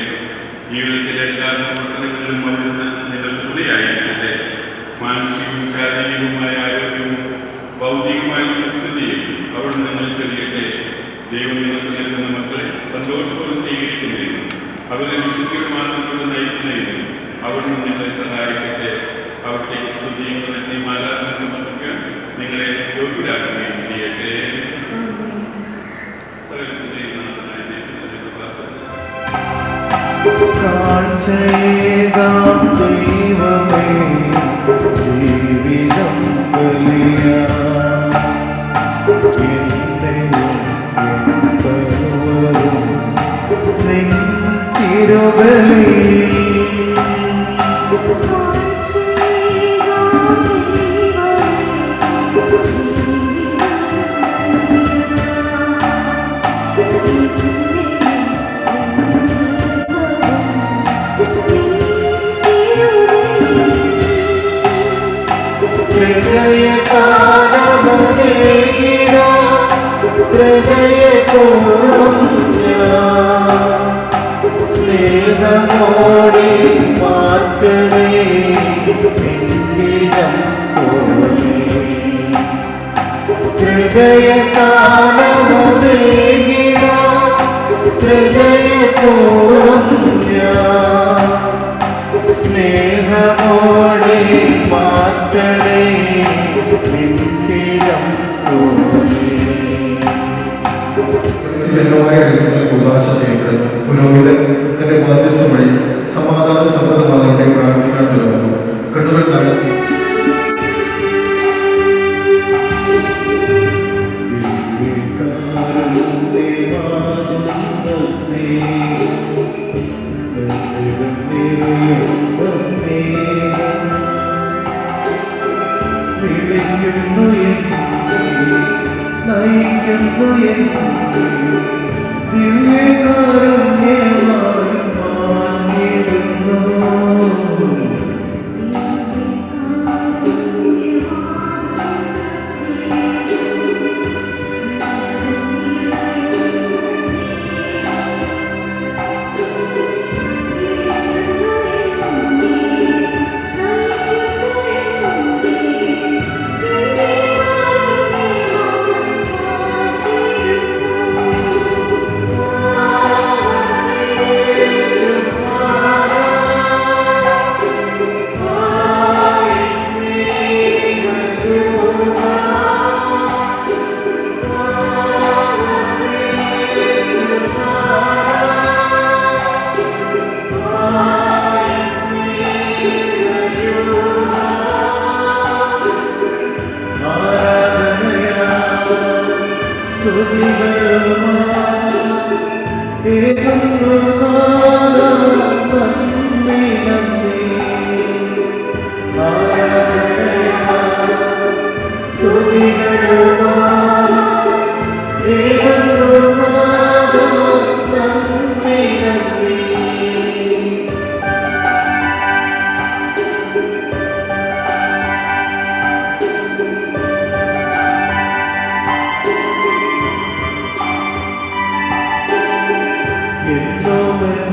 ജീവിതത്തിലെ എല്ലാ പ്രവർത്തനങ്ങളിലും അവിടുന്ന് നിങ്ങൾക്ക് തുണയായിരിക്കട്ടെ. മാനസികവും ശാരീരികവുമായ ആരോഗ്യവും ഭൗതികമായ സുസ്ഥിതിയും അവിടുന്ന് നിങ്ങൾ ചൊല്ലിയട്ടെ. ദൈവം നിങ്ങൾക്ക് നൽകുന്ന മക്കളെ സന്തോഷത്തോടെ സ്വീകരിക്കുന്നതിനും അവരെ വിശുദ്ധിയുടെ മാർഗത്തോടെ നയിക്കുന്നതിനും അവിടുന്ന് നിങ്ങളെ സഹായിക്കട്ടെ. അവിടുത്തെ സ്തുതിയും മാലാഖമാരെ സമർപ്പിക്കാൻ നിങ്ങളെ യോഗ്യരാക്കുകയും ചെയ്യട്ടെ. കാഴ്ചയേകാം ദൈവമേ ജീവിതം ബലിയാം എന്നെയും എൻ സർവ്വവും നിൻ തിരുബലിയിൽ. സ്നേഹമോടെ മാറ്റണേ ഹൃദയകാലമേകിട ഹൃദയപൂർവം ഞാൻ സ്നേഹമോടെ മാറ്റണേ നിൻകിരം പുരോഹിതൻ തന്റെ ബാധ്യസ്ഥ വഴി സമാധാന സമ്മതമാകട്ടെ പ്രാർത്ഥിക്കാൻ തുടങ്ങുന്നു. കണ്ണുകൾ താഴ്ത്തി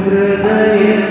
ഹൃദയം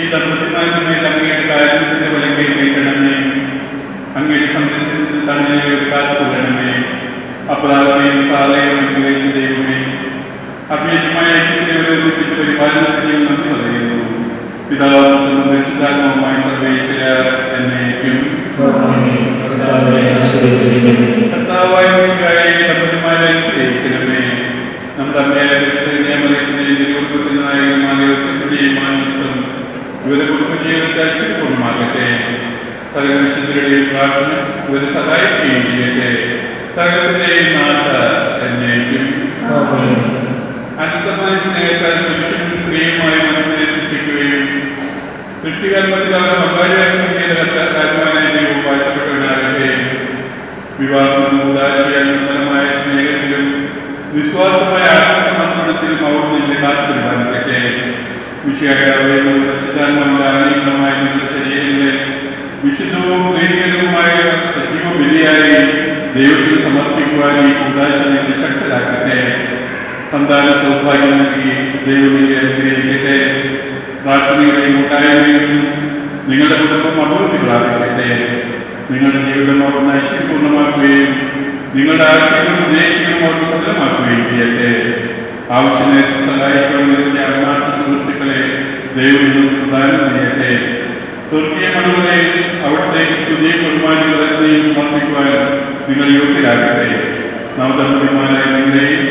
ഈ ദമ്പതിമാരുടെ മേൽ അങ്ങയുടെ കാര്യത്തിന്റെ ഫലം കൈനീട്ടണമേ. അങ്ങയുടെ സംരക്ഷണത്തിൽ തന്നെ ഒരു കാത്തുകൊള്ളണമേ. അപരാധയും സാലയും അനുഗ്രഹിച്ച ദൈവമേ, അഭ്യജമായ ഐക്യത്തെ ഒന്നിപ്പിച്ച പരിപാലനത്തിനും നന്ദി പറയുന്നു. പിതാവും രക്ഷിതാത്മകമായ സർവേശ്വര എന്നേക്കും. കർത്താവായ മിശിഹായെ ദമ്പതിമാരെ അനുഗ്രഹിക്കണമേ. നമ്മുടെ അമ്മയായ പരിശുദ്ധമറിയത്തിന്റെയും തിരുവുറുപ്പത്തിന്റെ നായകന്മാരെ ഒറ്റപ്പെടുകയും മാനിച്ചതും ഇവരുടെ കുടുംബജീവിതത്തെ ഐശ്വര്യപൂർണ്ണമാകട്ടെ. സകല വിശുദ്ധരുടെയും പ്രാർത്ഥന ഇവരെ സഹായിക്കുകയും ചെയ്യട്ടെ. സകലത്തിന്റെയും നാഥ എന്നേക്കും. അനന്തമായ സ്നേഹത്താൽ പുരുഷനും സ്ത്രീയുമായി മനുഷ്യനെ സൃഷ്ടിക്കുകയും സൃഷ്ടികർമ്മത്തിൽ അവരെ പങ്കാളിയാക്കുകയും ചെയ്ത കർത്താവായ ദൈവം വാഴ്ത്തപ്പെട്ടവനാകട്ടെ. വിവാഹം ഉദാശീലമായ സ്നേഹത്തിലും നിസ്വാർത്ഥമായ ആത്മസമർപ്പണത്തിലും അവർ നിന്നെ കാത്തുപരിപാലിക്കട്ടെ. വിഷയാകാവുന്ന പരിശുദ്ധാത്മാവിന്റെ നിങ്ങളുടെ ശരീരങ്ങളെ വിശുദ്ധവും പ്രീതികരവുമായ സജീവ ബലിയായി ദൈവത്തിന് സമർപ്പിക്കുവാൻ ഈ ഉദാശീലത്തെ ശക്തരാക്കട്ടെ. സന്താന സൗഭാഗ്യം നൽകി ദൈവത്തെ അനുഗ്രഹിക്കട്ടെ. പ്രാർത്ഥനയുടെയും കൂട്ടായ്മയിൽ നിങ്ങളുടെ കുടുംബം അഭിവൃദ്ധി പ്രാപിക്കട്ടെ. നിങ്ങളുടെ ജീവിതം അവിടുന്ന് ഐശ്വര്യപൂർണ്ണമാക്കുകയും നിങ്ങളുടെ ആശയങ്ങളും ഉദ്ദേശങ്ങളും അവിടുന്ന് സഫലമാക്കുകയും ചെയ്യട്ടെ. ആവശ്യനേരത്തെ സഹായിക്കണമെന്നതിൻ്റെ ആത്മാർത്ഥ സുഹൃത്തുക്കളെ ദൈവം നിങ്ങൾക്ക് പ്രദാനം ചെയ്യട്ടെ. സ്വർഗീയ മണങ്ങളെ അവിടത്തേക്ക് സ്തുതിയും ബഹുമാനങ്ങളെയും സമർപ്പിക്കുവാൻ നിങ്ങൾ യോഗ്യരാകട്ടെ. നവദമ്പതിമാരായ നിങ്ങളെയും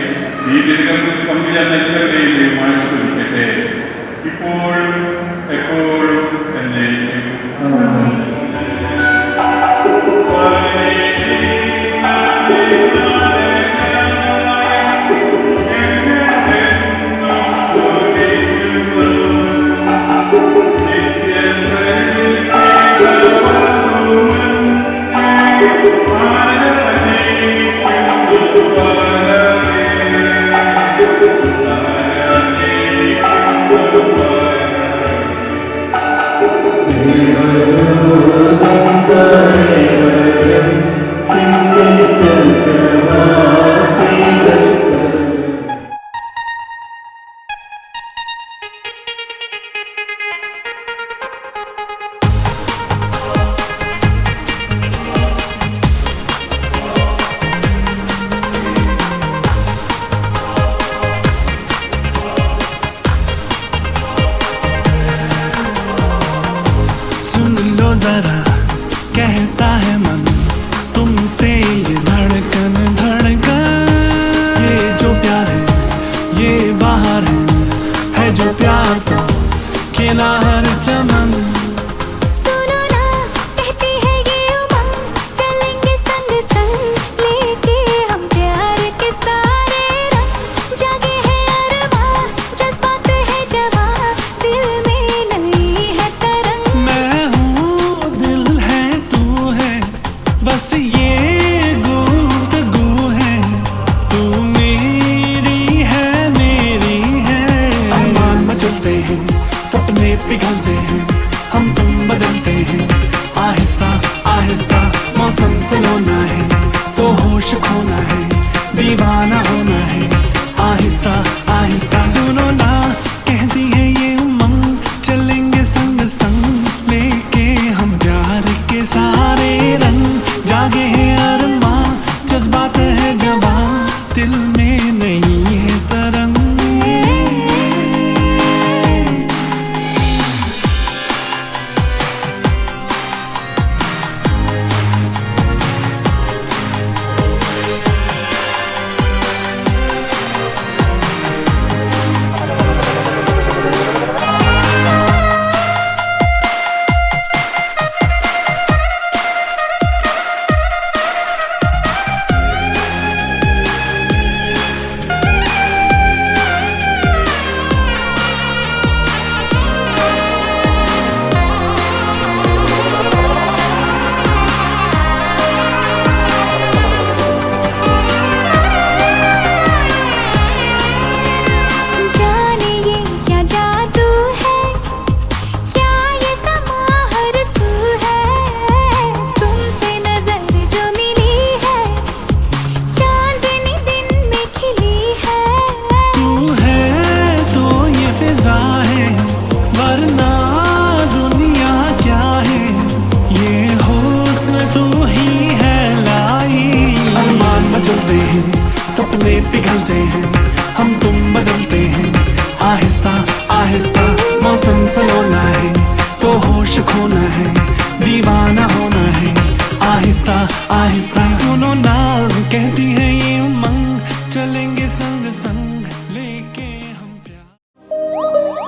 ഈ ദിനകൾക്ക് പങ്കുചേർന്ന എല്ലാവരെയും ദൈവമായി സ്തുതിക്കട്ടെ, ഇപ്പോഴും എപ്പോഴും എന്നേക്കും. Oh मौसम सलोना है तो होश खोना है, दीवाना होना है, आहिस्ता आहिस्ता सुनो ना कहती है ये उमंग, चलेंगे संग संग लेके हम प्यार के सारे रंग, जागे हैं अरमां जज्बात है जवां, दिल में नहीं है तरंग। जाने ये क्या जादू है, क्या ये समा हरसू है, तुमसे नजर जो मिली है, चांदनी दिन में खिली है। तू है तो ये फिजा है, वरना दुनिया क्या है, ये हुस्न तू ही है लाई। अरमान मचलते हैं, सपने पिघलते हैं, हम तुम बदलते हैं, आहिस्ता आहिस्ता मौसम सलोना है तो होश खोना है, दीवाना होना है, आहिस्ता आहिस्ता सुनो ना कहती है ये उमंग, चलेंगे संग संग लेके हम प्यार।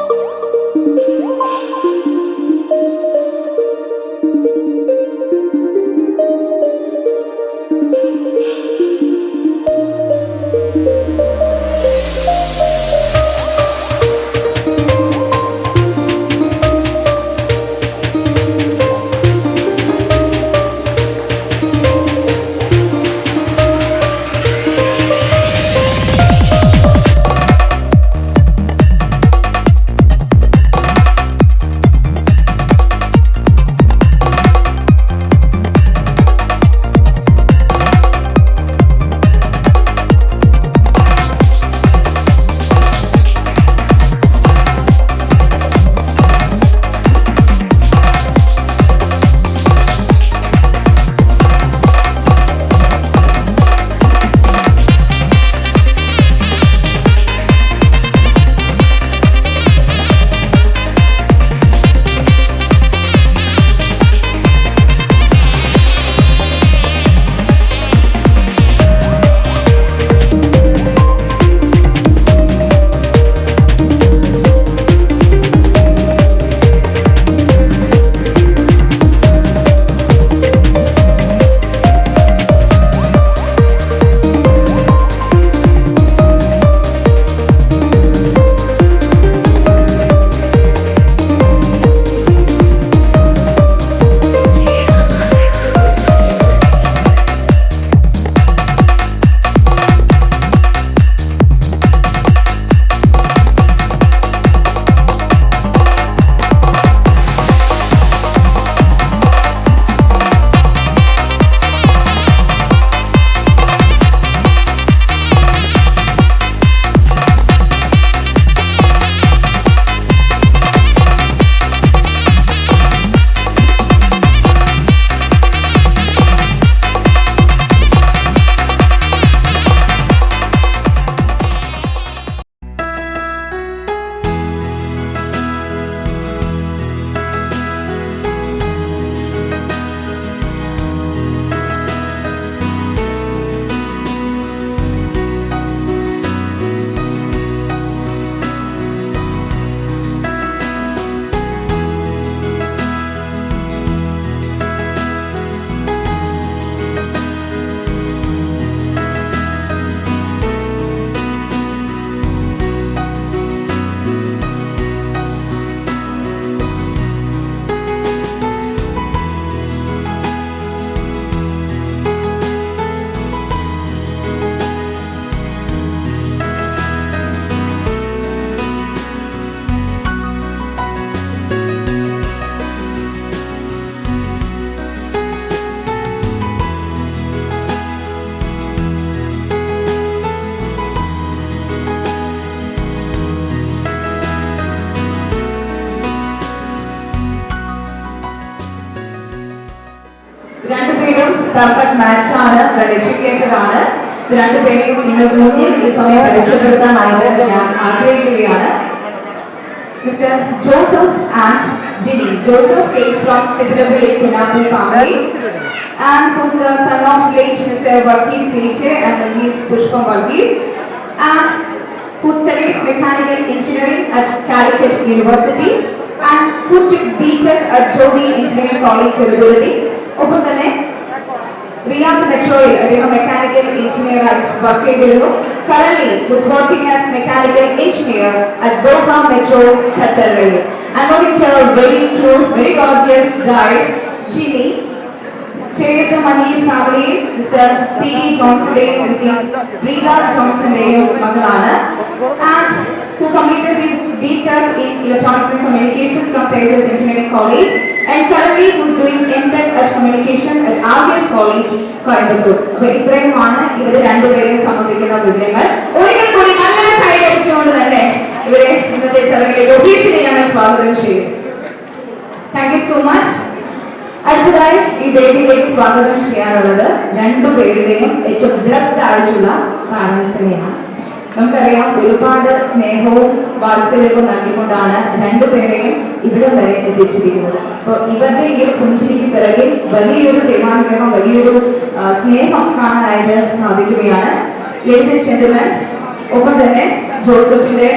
പെർഫെക്റ്റ് മാച്ചാണ്, എഡ്യൂക്കേറ്റഡ് ആണ്. രണ്ടുപേരെയും നിങ്ങൾക്ക് മുന്നിൽ ഈ സമയം പരിചയപ്പെടുത്താനായിട്ട് ഞാൻ ആഗ്രഹിക്കുകയാണ്. Mr. Joseph and Ginny. Joseph hails from Chittirapalli Punapur family and who's the son of late Mr. Varghese Leche and Mrs. Pushpam Varghese, and who studied mechanical engineering at Calicut University and who took B.Tech at Jodi Engineering College, Tirupati. ഒപ്പം തന്നെ Riyadh മെട്രോയിൽ അദ്ദേഹം mechanical എഞ്ചിനീയറായി work ചെയ്തിരുന്നു. Currently was working as mechanical engineer at Doha Metro, Qatar. I'm going to tell a very cute, very gorgeous guy, Ginny. ചേർത്ത മണിയൻ ഫാമിലിയിൽ mister C.D. ജോൺസന്റെയും Mrs Reeza ജോൺസന്റെയും മകളാണ്. And who completed his B.Tech in Electronics and Communication from Tejas Engineering College and currently who's doing M.Tech at Communication at RVS College, Coimbatore. അപ്പോൾ ഇത്രയുമാണ് ഇവർ രണ്ടുപേരെയും സംബന്ധിക്കുന്ന വിവരങ്ങൾ. ഒരിക്കൽ കൂടി നല്ലൊരു കൈ അടിച്ചുകൊണ്ട് തന്നെ ഇവരെ ഇന്നത്തെ ചടങ്ങിലേക്ക് ഒഫീഷ്യലി ഞാൻ സ്വാഗതം ചെയ്യും. Thank you so much. അടുത്തതായി ഈ വേദിയിലേക്ക് സ്വാഗതം ചെയ്യാനുള്ളത് രണ്ടുപേരുടെയും ഏറ്റവും ബ്ലസ്ഡ് ആയിട്ടുള്ള പാരന്റ്സിനെയാണ്. നമുക്കറിയാം ഒരുപാട് സ്നേഹവും വാത്സല്യവും നൽകിക്കൊണ്ടാണ് രണ്ടുപേരെയും ഇവിടെ വരെ എത്തിച്ചിരിക്കുന്നത്. അപ്പോൾ ഇവരുടെ ഈ ഒരു പുഞ്ചിരിക്ക് പിറകിൽ വലിയൊരു ദൈവാനുഗ്രഹം, വലിയൊരു സ്നേഹം കാണാനായിട്ട് സാധിക്കുകയാണ്. ലേഡീസ് ആൻഡ് ജെന്റിൽമെൻ, ഒപ്പം തന്നെ ജോസഫിന്റെ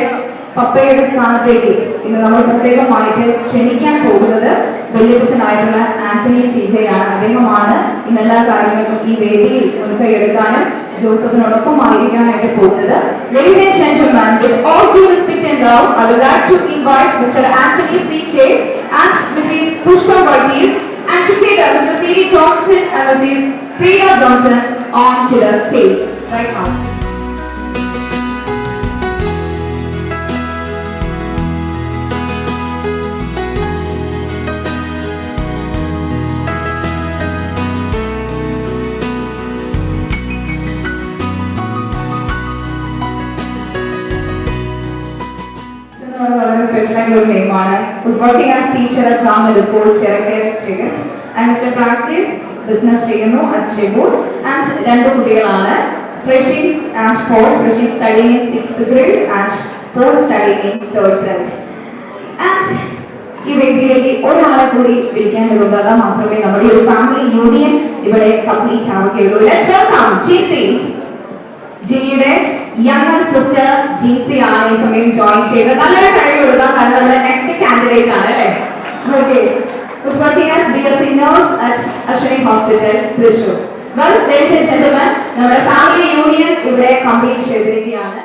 പപ്പയുടെ സ്ഥാനത്തേക്ക് ഇന്ന് നമ്മൾ പ്രത്യേകമായിട്ട് ക്ഷണിക്കാൻ പോകുന്നത് വല്യപ്പച്ചനായിട്ടുള്ള ആന്റണി CJ ആണ്. അദ്ദേഹമാണ് ഇന്നെല്ലാ കാര്യങ്ങൾക്കും ഈ വേദിയിൽ മുൻകൈ എടുക്കാനും ജോസഫിനോടൊപ്പം ആയിരിക്കാനായിട്ട് പോകുന്നത്. Ladies and gentlemen, with all due respect and love, I would like to invite Mr. Anthony CJ and Mrs. Pushpa Varghese and together Mr. C.D. Johnson and Mrs. Priya Johnson on to the stage right now. Special name who's working as teacher at Ramad School, Cherakir, and Mr. Francis, business ചെയ്യുന്നു at Chebur, and രണ്ട് കുട്ടികളാണ്. Prashik and Paul. Prashik studying in 6th grade and Paul studying in 3rd grade. And ഈ വേദിയിലേക്ക് ഒരാളെ കൂടി വിളിക്കേണ്ടതുണ്ട്. അത് മാത്രമേ നമ്മുടെ ഒരു ഫാമിലി യൂണിയൻ ഇവിടെ കംപ്ലീറ്റ് ആവുകയുള്ളൂ. Let's welcome Jinsi. ജിനിയുടെ യങ്ങർ സിസ്റ്റർ ജിൻസി ആണ് ഈ സമയം ജോയിൻ ചെയ്തത്. നല്ലൊരു കഴിവ് കൊടുക്കാം, കാരണം നമ്മുടെ നെക്സ്റ്റ് കാൻഡിഡേറ്റ് ആണ് അല്ലേ. Okay, was working as BSc nurse at Ashwini Hospital, Thrissur. Well, ladies and gentlemen, നമ്മുടെ ഫാമിലി യൂണിയൻ ഇവിടെ കംപ്ലീറ്റ് ചെയ്തിരിക്കുകയാണ്.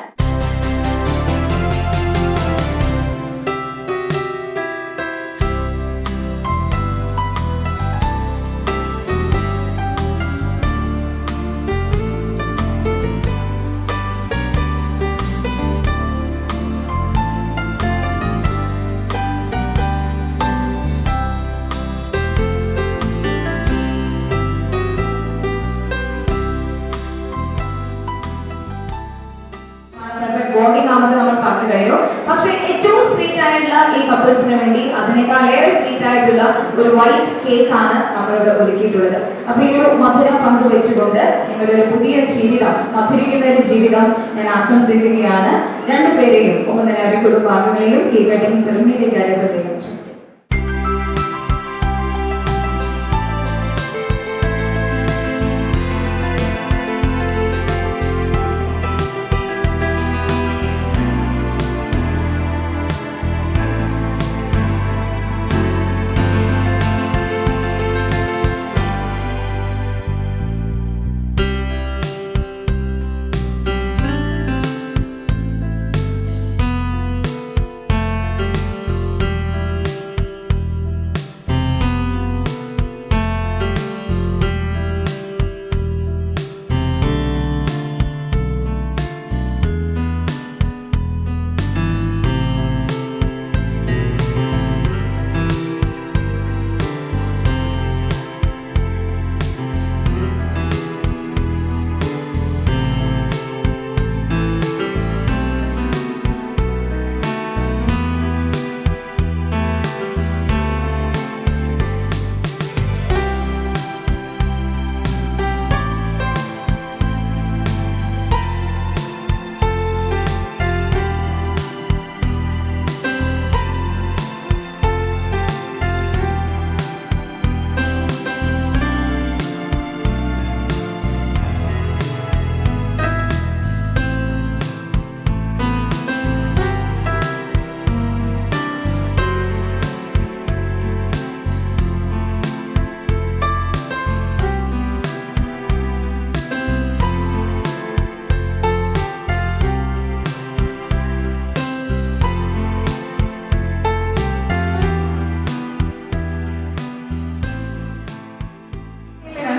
പക്ഷേ ഏറ്റവും സ്വീറ്റ് ആയിട്ടുള്ള ഈ കപ്പിൾസിന് വേണ്ടി അതിനേക്കാളേറെ സ്വീറ്റ് ആയിട്ടുള്ള ഒരു വൈറ്റ് കേക്ക് ആണ് നമ്മളിവിടെ ഒരുക്കിയിട്ടുള്ളത്. അപ്പൊ ഈ ഒരു മധുരം പങ്കുവെച്ചുകൊണ്ട് നിങ്ങളുടെ ഒരു പുതിയ ജീവിതം, മധുരിക്കുന്ന ഒരു ജീവിതം ഞാൻ ആശംസിക്കുകയാണ്. രണ്ടുപേരെയും ഒപ്പം തന്നെ അവരുടെ കുടുംബാംഗങ്ങളെയും കേക്ക് കട്ടിംഗ് സെറമണിയിലേക്ക് അറിയപ്പെട്ടേക്കും.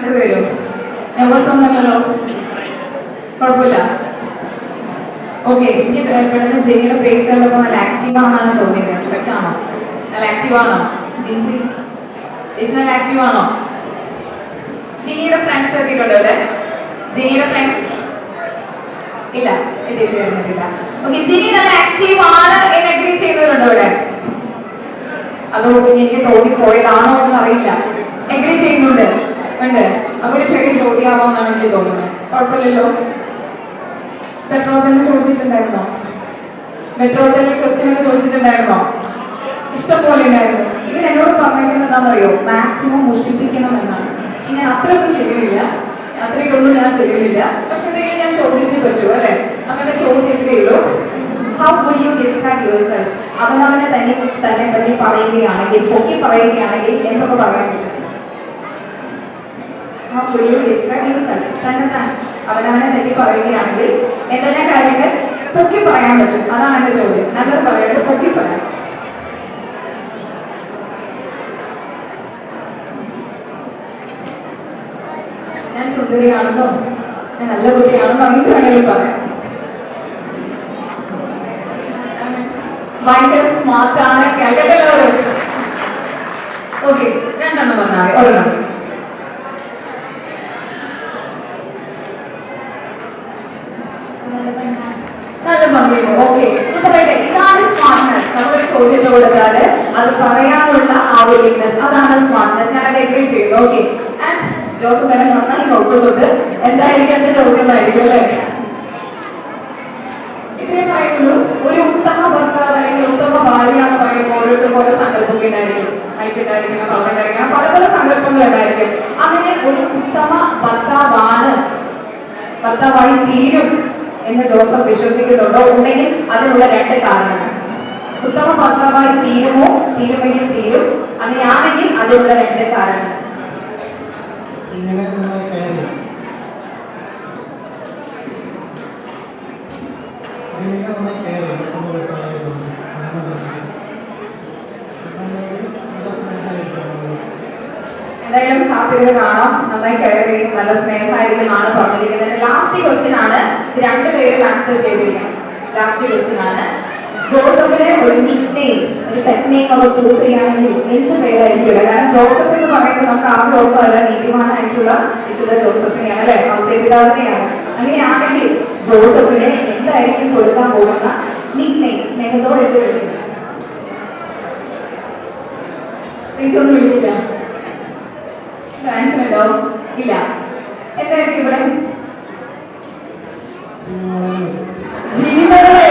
രണ്ടുപേരും ഒന്നുമല്ലല്ലോ, കുഴപ്പമില്ല. ഓക്കെ, എനിക്ക് പെട്ടെന്ന് ജിനിയുടെ ഫേസ് കണ്ടപ്പോൾ നല്ല ആക്റ്റീവ് ആണെന്നാണ് തോന്നിയത്. കറക്റ്റാണോ? നല്ല ആക്റ്റീവ് ആണോ ജിൻസി? ചേച്ചി നല്ല ആക്റ്റീവ് ആണോ? ജിനിയുടെ ഫ്രണ്ട്സ് എത്തിയിട്ടുണ്ടോ ഇവിടെ? ജിനിയുടെ ഫ്രണ്ട്സ് ഇല്ല, എത്തിയിട്ടില്ല. ഓക്കെ, ജിനി നല്ല ആക്റ്റീവ് ആണ് എന്ന് അഗ്രി ചെയ്യുന്നവരുണ്ടോ ഇവിടെ? അതോ എനിക്ക് തോന്നിപ്പോയതാണോ എന്ന് അറിയില്ല. എഗ്രി ചെയ്യുന്നുണ്ട്, ഉണ്ട്. അപ്പൊ ഒരു ചെറിയ ചോദ്യമാവാന്നാണ് എനിക്ക് തോന്നുന്നത്. കുഴപ്പമില്ലല്ലോ. മെട്രോ തന്നെ ചോദിച്ചിട്ടുണ്ടായിരുന്നോ? മെട്രോ തന്നെ ക്വസ്റ്റ്യൻ ഒക്കെ ചോദിച്ചിട്ടുണ്ടായിരുന്നോ? ഇഷ്ടംപോലെ ഉണ്ടായിരുന്നു. ഇവർ എന്നോട് പറഞ്ഞിരിക്കുന്നത് എന്താണെന്നറിയോ? മാക്സിമം മുഷിപ്പിക്കണം എന്നാണ്. പക്ഷെ ഞാൻ അത്രയൊന്നും ചെയ്യുന്നില്ല, അത്രയ്ക്കൊന്നും ഞാൻ ചെയ്യുന്നില്ല. പക്ഷെ എന്തെങ്കിലും ഞാൻ ചോദിച്ചു പറ്റൂ അല്ലെ? അങ്ങനെ ചോദ്യത്തിലേ ഉള്ളൂ. How would you describe yourself? അവനവനെ തന്നെ പറ്റി പറയുകയാണെങ്കിൽ, പൊക്കി പറയുകയാണെങ്കിൽ എന്തൊക്കെ പറയാൻ പറ്റും? How would you describe yourself? അവനവനെ പറ്റി പറയുകയാണെങ്കിൽ എന്തെല്ലാം കാര്യങ്ങൾ പൊക്കി പറയാൻ പറ്റും? അതാണ് എന്റെ ചോദ്യം. നല്ലത് പറയാണ്ട് പൊക്കി പറയാം. ഞാൻ സുന്ദരിയാണെന്നോ ഞാൻ നല്ല കുട്ടിയാണെന്നോ അങ്ങനെ വേണമെങ്കിലും പറയാം. ഭയങ്കര സ്മാർട്ടാണ്, കേൾക്കട്ടല്ലോ. ഓക്കെ, രണ്ടെണ്ണം പറഞ്ഞാൽ ഒരെണ്ണം. നല്ല ഭംഗിയുണ്ട്. ഓക്കെ, പറയട്ടെ, ഇതാണ് സ്മാർട്ട്നെസ്. നമ്മളൊരു ചോദ്യം കൊടുത്താല് അത് പറയാനുള്ള ആ വില്ലിങ്നെസ്, അതാണ് സ്മാർട്ട്നെസ്. ഞാൻ അത് എഗ്രി ചെയ്യുന്നു. ഓക്കെ, ആൻഡ് ജോസഫ് എന്നെ നന്നായി നോക്കുന്നുണ്ട്. എന്തായിരിക്കും എന്റെ ചോദ്യം എന്നായിരിക്കും അല്ലേ? ഇത്രയും പറയുള്ളൂ. ഒരു ഉത്തമ ഭർത്താവ് അല്ലെങ്കിൽ ഉത്തമ ഭാര്യ എന്ന് പറയുമ്പോൾ ഓരോരുത്തർക്കും ഓരോ സങ്കല്പമൊക്കെ ഉണ്ടായിരിക്കും. ഹൈറ്റ് ഉണ്ടായിരിക്കണം, കളർ ഉണ്ടായിരിക്കണം, പല പല സങ്കല്പങ്ങൾ ഉണ്ടായിരിക്കും. അങ്ങനെ ഒരു ഉത്തമ ഭർത്താവായി തീരും എന്ന് ജോസഫ് വിശ്വസിക്കുന്നുണ്ടോ? ഉണ്ടെങ്കിൽ അതിനുള്ള രണ്ട് കാരണങ്ങൾ. ഉത്തമ ഭർത്താവായി തീരുമെങ്കിൽ തീരും, അങ്ങനെയാണെങ്കിൽ അതിനുള്ള രണ്ട് കാരണങ്ങൾ. എന്തായാലും ഹാപ്പിയുടെ കാണാം, നന്നായി കെയർ ചെയ്യും, നല്ല സ്നേഹമായിരിക്കും എന്നാണ് പറഞ്ഞിരിക്കുന്നത്. ലാസ്റ്റ് ക്വസ്റ്റ്യൻ ആണ്, രണ്ടുപേരും ആൻസർ ചെയ്തിരിക്കണം. ലാസ്റ്റ് ക്വസ്റ്റ്യൻ ആണ്, ജോസഫിന് ഒരു നിക്നെയിം, ഒരു പെറ്റ് നെയിം ഒക്കെ ചൂസ് ചെയ്യുകയാണെങ്കിൽ എന്ത് പേരായിരിക്കും? കാരണം ജോസഫ് എന്ന് പറയുന്നത് നമുക്ക് ആദ്യം ഓർമ്മല്ല, നീതിമാനായിട്ടുള്ള വിശുദ്ധ ജോസഫിനെയാണ് അല്ലെ, ഔസേപിതാവിനെയാണ്. അങ്ങനെയാണെങ്കിൽ ജോസഫിന് എന്തായിരിക്കും കൊടുക്കാൻ പോകുന്ന നിക്നെയിം? സ്നേഹത്തോടെ എന്ത് വിളിക്കും? തിരിച്ചൊന്നും വിളിക്കില്ല, ആൻസർ ഉണ്ടോ? ഇല്ല. എന്തായിരിക്കും ഇവിടെ? ജിനിമോളെ.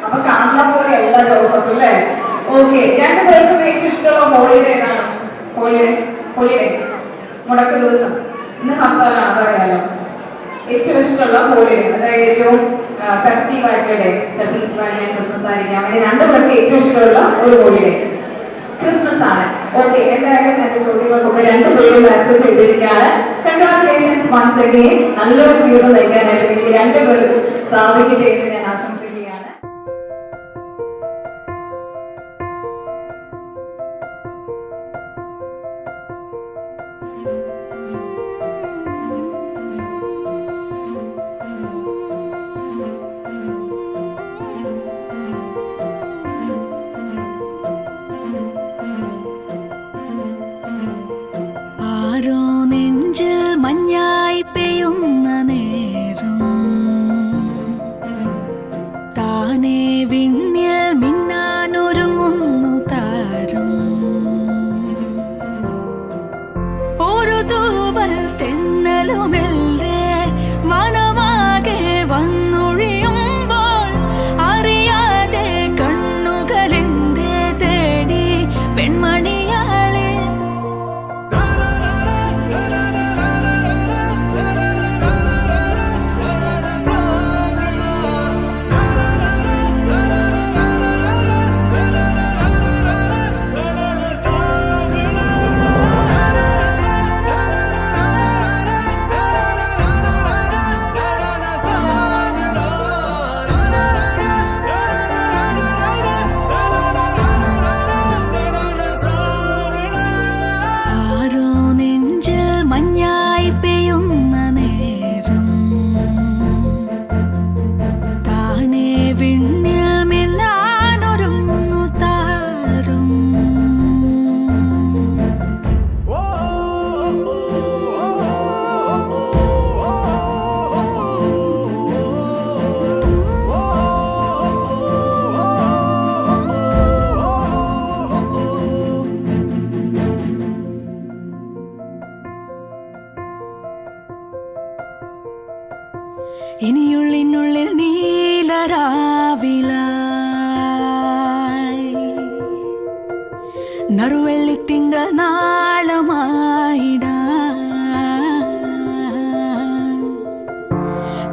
അപ്പൊ കാണുന്ന പോലെ എല്ലാ ജോസഫ് അല്ലേ? ഓക്കെ, രണ്ടുപേർക്കും ഏറ്റവും ഇഷ്ടമുള്ള ഹോളിഡേ ഏതാണ്? ഹോളിഡേ മുടക്ക് ദിവസം. ഇന്ന് ഹർത്താലാണ്, അതറിയാലോ. ഏറ്റവും ഇഷ്ടമുള്ള ഹോളിഡേ, അതായത് ഏറ്റവും ഫെസ്റ്റീവ് ആയിട്ടുള്ള ഡേ, ഈസ്റ്റർ ആയിരിക്കാം, ക്രിസ്മസ് ആയിരിക്കാം. അങ്ങനെ രണ്ടുപേർക്ക് ഏറ്റവും ഇഷ്ടമുള്ള ഒരു ഹോളിഡേ ക്രിസ്മസ് ആണ്. ഓക്കെ, എന്തായാലും എന്റെ ചോദ്യങ്ങൾക്കൊക്കെ രണ്ടുപേരും ആൻസർ ചെയ്തിരിക്കുകയാണ്. Congratulations once again. നല്ലൊരു ജീവിതം നയിക്കാനായിട്ട് എനിക്ക് രണ്ടുപേരും സാധിക്കട്ടെ എന്ന് ഞാൻ ആശംസിക്കുകയാണ്. ആരോ നെഞ്ചിൽ മഞ്ഞായി പെയ്യുന്ന നേരം താനേ വിണ്ണിൽ മിന്നാനൊരുങ്ങുന്നു താരം. ഒരു തൂവൽ തെന്നലുമെല്ലേ മനമാകെ വന്നൊഴിയുമ്പോൾ അറിയാതെ കണ്ണുകളെന്തേ തേടി പെൺമണിയാളെ. ഇനിയുള്ളിനുള്ളിൽ നീലരാവിലായി നറുവെള്ളിത്തിങ്കൾ നാളമായിടാൻ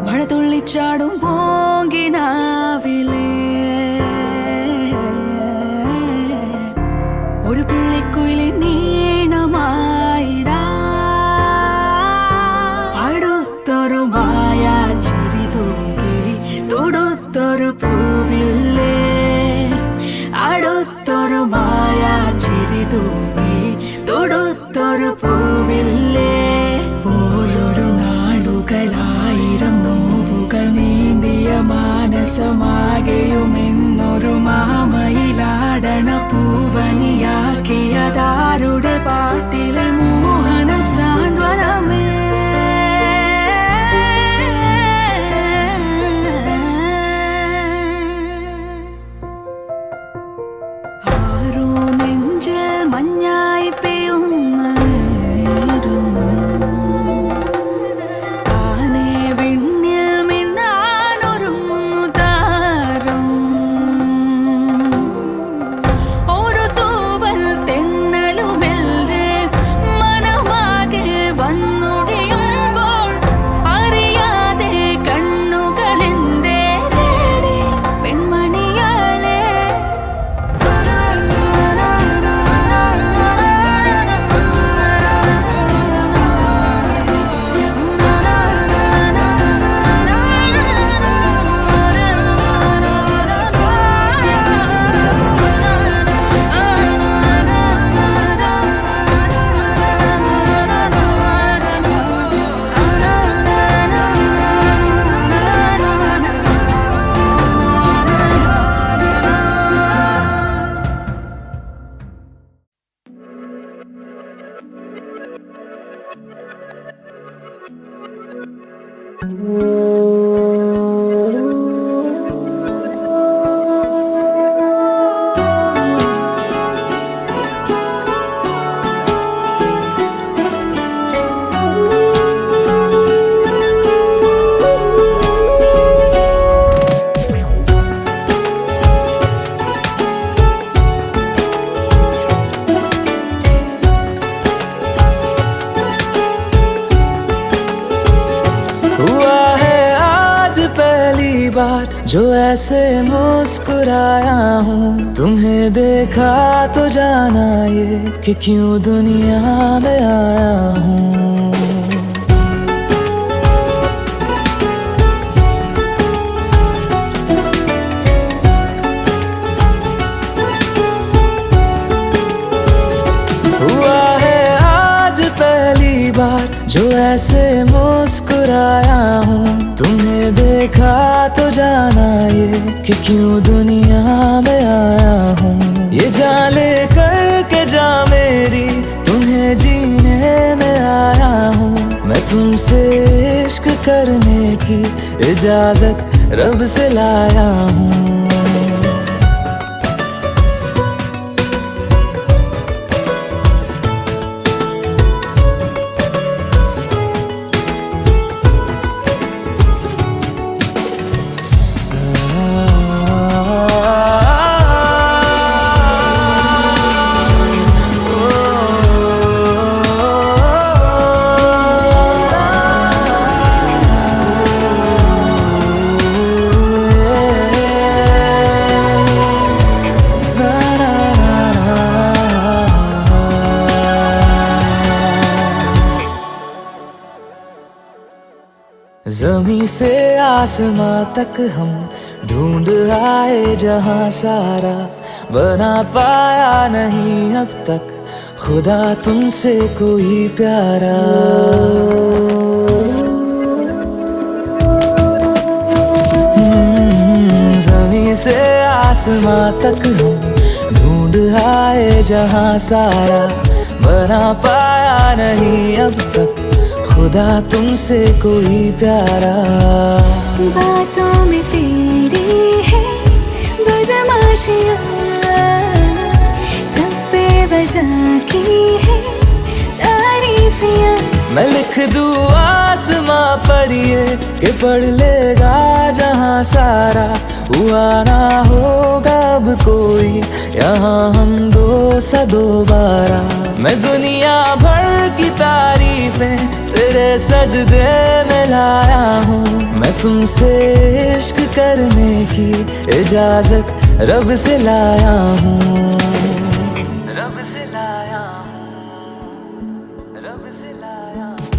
മഴ തുള്ളിച്ചാടും പൂങ്കിനാവിലേ ഒരു പുള്ളിക്കുയിലിൻ നീണമായിടാൻ അടുത്തൊരു മായാച്ചിരി തൂകി തൊടുത്തൊരു പൂവില്ലേ അടുത്തൊരു മായാച്ചിരി തൂകി തൊടുത്തൊരു പൂവില്ലേ പോയൊരു നാടുകളായിരം നോവുകൾ നീന്തിയ മാനസമാകെയുമെന്നൊരു മാമയിലാടണ പൂവനിയാക്കിയതാരുടെ പാട്ടിലെ മോഹന സാന്ത്വനമേ ആരോ നെഞ്ചിൽ മഞ്ഞായി പെയ്യുന്ന നേരം ആനെ വിണ്ണിൽ മിന്നാനൊരുങ്ങുന്നു താരം ഒരു തൂവൽ തെന്നലുമെല്ലെ മനമാകെ വന്നൊഴിയുമ്പോൾ അറിയാതെ കണ്ണുകളെന്തേ തേടി പെൺമണിയാളെ हुआ है आज पहली बार जो ऐसे मुस्कुराया हूँ तुम्हें देखा तो जाना ये कि क्यों दुनिया में आया हूँ हुआ है आज पहली बार जो ऐसे मुस्कुराया हूँ तुम्हें देखा तो जाना ये कि क्यों दुनिया में आया हूँ ये जान ले करके जा मेरी तुम्हें जीने में आया हूँ मैं तुमसे इश्क करने की इजाजत रब से लाया हूँ ज़मीं से आसमां तक हम ढूंढ आए जहां सारा बना पाया नहीं अब तक खुदा तुमसे कोई प्यारा ज़मीं से आसमां तक हम ढूंढ आए जहां सारा बना पाया नहीं अब तक खुदा तुमसे कोई प्यारा बातों में तेरी है बदमाशियाँ सब बेवजह की है तारीफियाँ मैं लिख दूँ आसमां पर ये कि पढ़ लेगा जहाँ सारा, हुआ ना होगा अब कोई यहाँ हम दो सा दोबारा। मैं दुनिया भर की तारीफें तेरे सजदे में लाया हूँ, मैं तुमसे इश्क करने की इजाजत रब से लाया हूँ, रब से लाया हूँ, रब से लाया हूँ।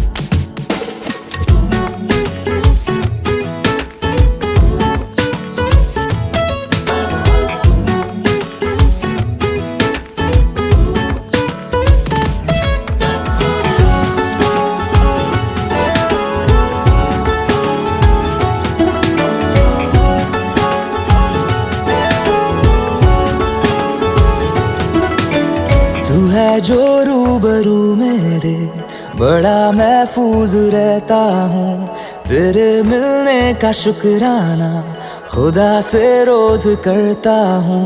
तू है जो रूबरू मेरे, बड़ा महफूज रहता हूँ, तेरे मिलने का शुक्राना खुदा से रोज करता हूँ।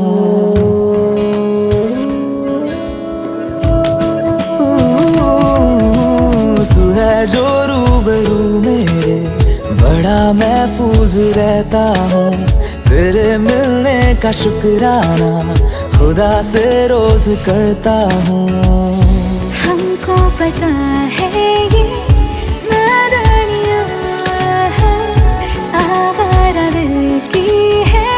तू है जो रूबरू मेरे, बड़ा महफूज रहता हूँ, तेरे मिलने का शुक्राना खुदा से रोज करता हूँ। हमको पता है ये नादानियाँ है, आवारा दिल की है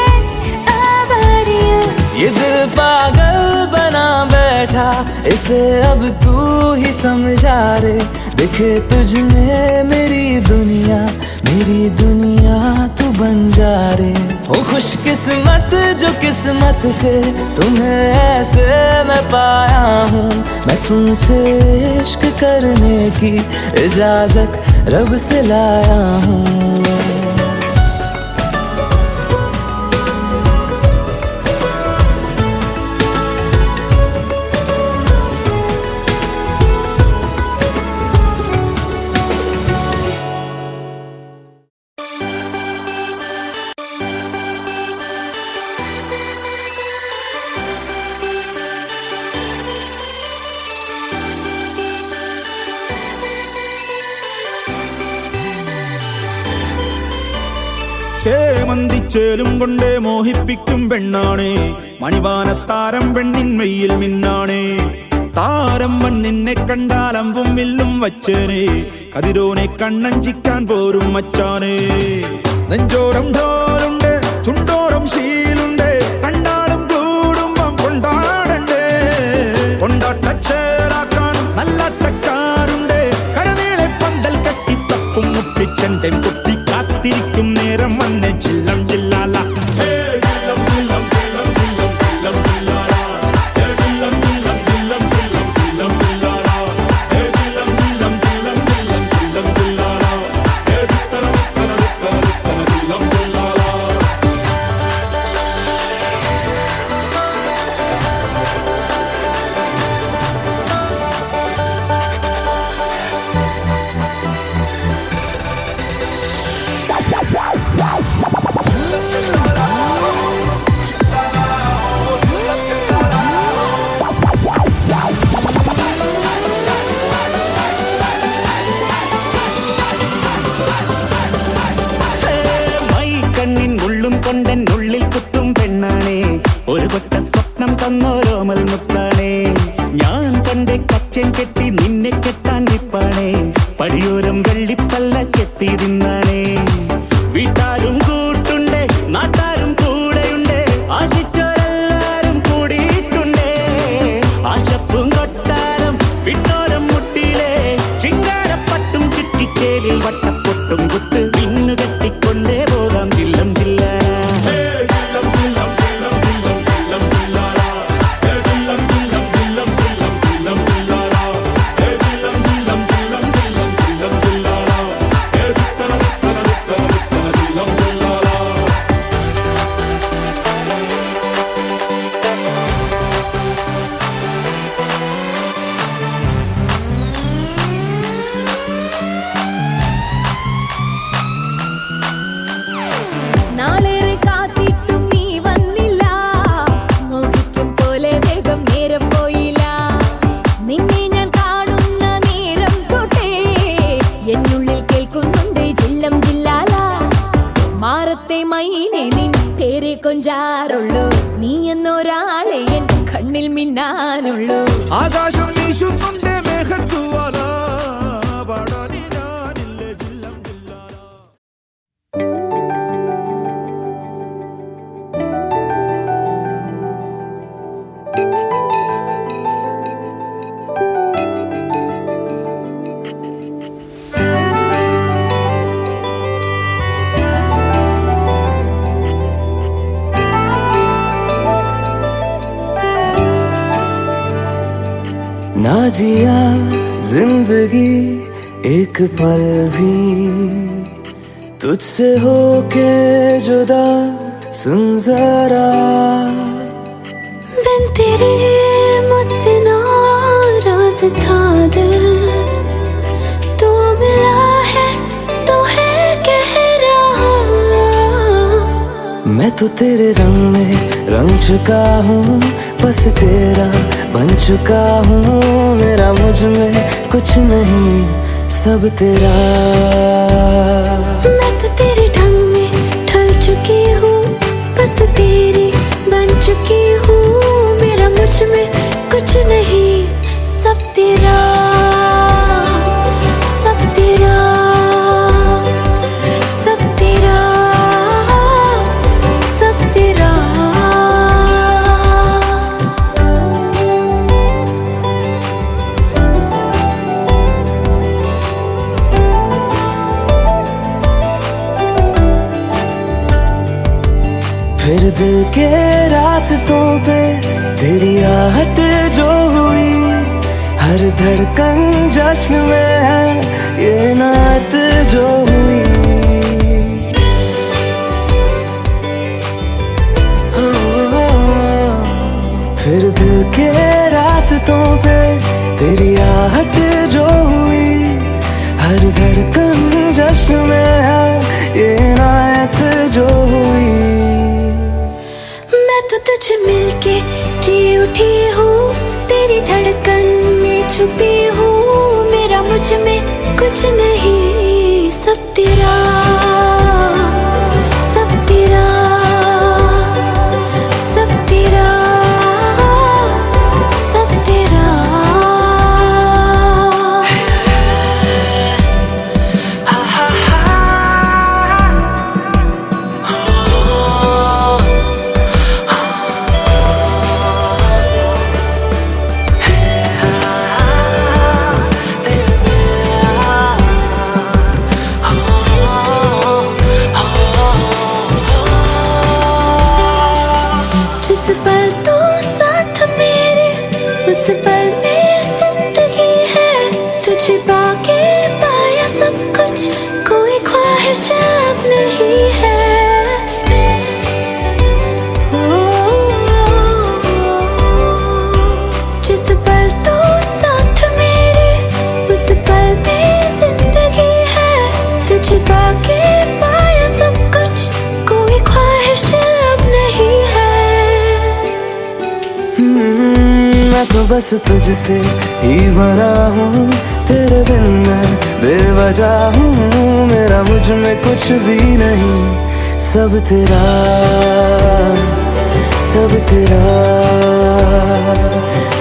आवारियाँ। ये दिल पागल बना बैठा, इसे अब तू ही समझा रे, दिखे तुझ में मेरी दुनिया तू बन जा रे। ओ खुशकिस्मत जो किस्मत से तुम्हें ऐसे मैं पाया हूँ, मैं तुमसे इश्क करने की इजाजत रब से लाया हूँ। ചേമന്തിച്ചേലും കൊണ്ടേ മോഹിപ്പിക്കും പെണ്ണാണേ, മണിവാനത്താരം പെണ്ണിന്മയിൽ മിന്നാണേ, താരം വൻ നിന്നെ കണ്ടാൽ അമ്പും വില്ലും വച്ചേനെ, കതിരോനെ കണ്ണഞ്ചിക്കാൻ പോരും മച്ചാനേ. നെഞ്ചോരം ഢോലുണ്ട്, ചുണ്ടോരം ശീലുണ്ട്, കണ്ടാളും കൂടുമ്പം കൊണ്ടാടണ്ടേ, കൊണ്ടാട്ടച്ചേരാക്കാൻ നല്ലാട്ടക്കാരുണ്ട്, കരനീളെ പന്തൽ കെട്ടി തപ്പും മുട്ടിച്ചെന്റെ കുട്ടി കാത്തിരിക്കും നേരം വന്നെ ചില്ലം ചില്ലാല. ഉള്ളിൽ കുത്തും പെണ്ണാണേ, ഒരു കൊട്ട സ്വപ്നം തന്നോരോമൽ മുത്താണേ, ഞാൻ പണ്ടേ കച്ചൻ കെട്ടി നിന്നെ കെട്ടാൻ നിപ്പാണേ, പടിയോരം വെള്ളിപ്പല്ല കെത്തി തിന്നാണേ. വീട്ടാരും കൂട്ടുണ്ട്, നാട്ടാരും കൂടെയുണ്ട്, ആശിച്ചോരെല്ലാരും കൂടിയിട്ടുണ്ടേ, ആശപ്പും കൊട്ടാരം വിട്ടോരം മുട്ടിയിലെ ചിങ്കാരപ്പട്ടും ചുറ്റിച്ചേലിൽ വട്ടപ്പൊട്ടും കുത്ത് പിന്നു കെട്ടിക്കൊണ്ടേ പോകാം ചില്ലം ചില്ല. മൈനേ നിൻ പേരെ കൊഞ്ചാറുള്ളൂ, നീ എന്നൊരാളെ എൻ കണ്ണിൽ മിന്നാനുള്ളൂ. ആകാശം വീശുന്നുണ്ട് മേഘത്തുവാല പാടാനി ഞാനില്ല ജില്ലം ജില്ലാല. ना जिया जिंदगी एक पल भी तुझसे होके जुदा, सुन जरा बिन तेरे मुझसे नाराज था दिल, तू मिला है तो है कह रहा. मैं तो तेरे रंग में रंग चुका हूँ, बस तेरा बन चुका हूँ. मेरा मुझ में कुछ नहीं, सब तेरा. मैं तो तेरे ढंग में ढल चुकी हूँ, बस तेरी बन चुकी हूँ. मेरा मुझ में कुछ नहीं, सब तेरा, सब तेरा, सब तेरा, सब तेरा. फिर दिल के रास्तों पे तेरी आहट जो हुई, हर धड़कन जश्न में है ये नात जो हुई. फिर दिल के रास्तों पे तेरी आहट जो हुई, हर धड़कन जश्न में है ये नात जो हुई. मैं तो तुझे मिलके जी उठी हूँ, तेरी धड़कन में छुपी हूँ. मेरा मुझ में कुछ नहीं, सब तेरा, सब तेरा, सब तेरा, सब तेरा. जिस पल तू साथ मेरे, उस पल में जिंदगी है. तुझे पाके पाया सब कुछ, कोई ख्वाहिश अब नहीं है. जिस पल तू साथ मेरे, उस पल में जिंदगी है. तुझे पाके पाया सब कुछ, कोई ख्वाहिश अब नहीं है. मैं तो बस तुझसे ही भरा हूँ, तेरे बिन मैं बेवजह हूँ. मेरा मुझ में कुछ भी नहीं, सब तेरा, सब तेरा,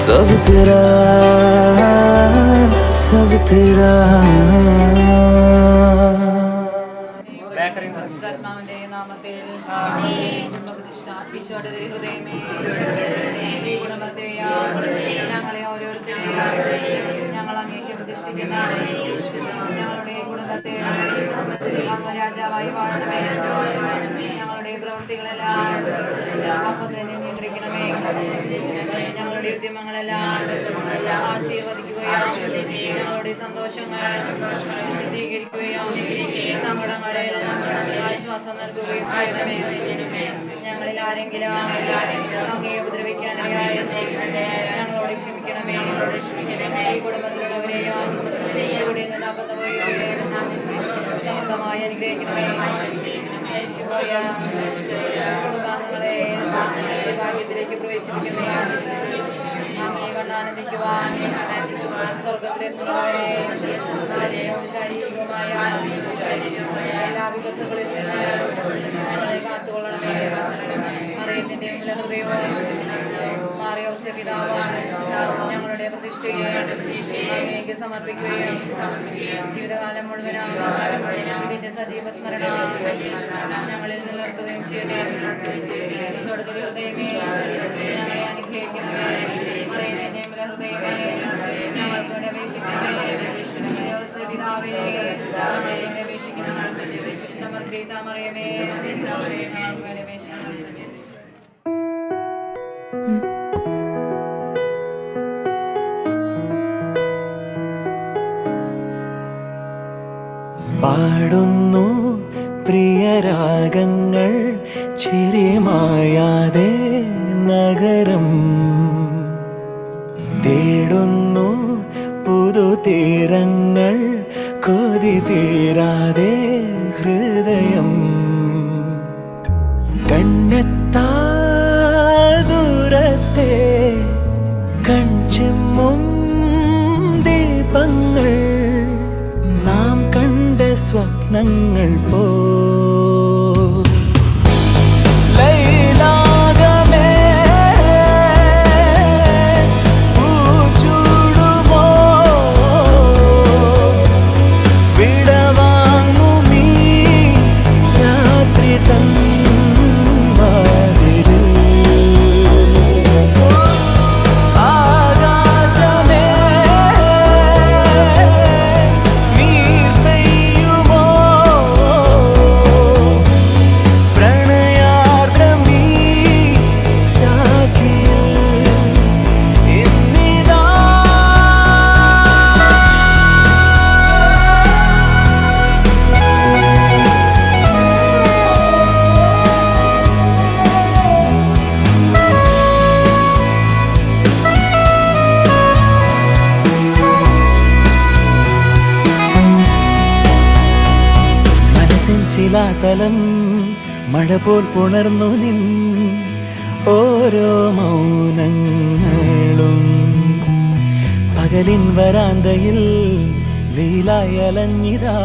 सब तेरा, सब तेरा. പരിശുദ്ധാത്മാവിന്റെ നാമത്തിൽ പ്രതിഷ്ഠ ഈശോയുടെ ഹൃദയമേ, ഈ ഗുണമത്തെയാൽ ഞങ്ങളെ ഓരോരുത്തരെയും ഞങ്ങൾ അങ്ങേക്ക് പ്രതിഷ്ഠിക്കുന്ന ഞങ്ങളുടെ കുടുംബത്തെ അങ്ങ് രാജാവായി വാഴണമേ. ഞങ്ങളുടെ പ്രവൃത്തികളെല്ലാം അങ്ങ് തന്നെ നിയന്ത്രിക്കണമേ. ഞങ്ങളുടെ ഉദ്യമങ്ങളെല്ലാം ആശീർവദിക്കുകയും ഞങ്ങളുടെ സന്തോഷങ്ങൾ വിശദീകരിക്കുകയും സങ്കടങ്ങളിൽ ആശ്വാസം നൽകുകയും ചെയ്യണമേ. ഞങ്ങളിൽ ആരെങ്കിലും അങ്ങയെ ഉപദ്രവിക്കാനിടയായി ഞങ്ങളോട് ക്ഷമിക്കണമേ. ഈ കുടുംബത്തിലുള്ളവരെയും ഇവിടെ നിന്ന് അകന്നുപോയവരെയും സമൃദ്ധമായി അനുഗ്രഹിക്കണമേ. മരിച്ചുപോയ കുടുംബാംഗങ്ങളെ ഭാഗ്യത്തിലേക്ക് പ്രവേശിപ്പിക്കണമേ. അങ്ങയെ കണ്ടാനന്ദിക്കുവാൻ സ്വർഗത്തിലെത്തുന്നവരെ മാനസികവും ശാരീരികവുമായ എല്ലാ വിപത്തുകളിൽ നിന്ന് ഞങ്ങളെ കാത്തുകൊള്ളണമേ. മറിയത്തിന്റെ ഹൃദയവും മാറിയോസ്യ പിതാവും ഞങ്ങളുടെ പ്രതിഷ്ഠയെ അങ്ങേക്ക് സമർപ്പിക്കുകയും ജീവിതകാലം മുഴുവനും ഇതിന്റെ സജീവ സ്മരണ ഞങ്ങളിൽ നിലനിർത്തുകയും ചെയ്യട്ടെ. ഈശോയുടെ ഹൃദയമേ ഞങ്ങളെ അനുഗ്രഹിക്കണമേ. മറിയത്തിന്റെ ഹൃദയമേ ഞങ്ങൾക്ക് വേണ്ടി അപേക്ഷിക്കണമേ. പിതാവേ ഞങ്ങൾക്ക് വേണ്ടി അപേക്ഷിക്കണം. വിശുദ്ധ മർഗ്ഗരീത മറിയമേ ഞങ്ങൾക്ക് വേണ്ടി അപേക്ഷിക്കണം. പാടുന്നു പ്രിയരാഗങ്ങൾ ചിരിമായാതെ നഗരം തേടുന്നു പുതുതീരങ്ങൾ കൊതി തീരാതെ ഹൃദയം കണ്ണെത്താ ദൂരത്തെ കൺചിമ്മും ദീപങ്ങൾ നാം കണ്ട സ്വപ്നങ്ങൾ പോ ലൈലാകമേ പൂച്ചൂടുമോ വിടവാങ്ങുമീ രാത്രി തൻ വാതിലിൽ ആകാശമേ നീർ പെയ്യുമോ പ്രണയാർദ്രമീ ശാഖിയിൽ എന്നിതാ മനസ്സിൻ ശിലാതലം മഴ പോൽ പുണർന്നു നിൻ ഓരോ മൗനങ്ങളും പകലിൻ വരാന്തയിൽ വെയിലായി അലഞ്ഞിതാ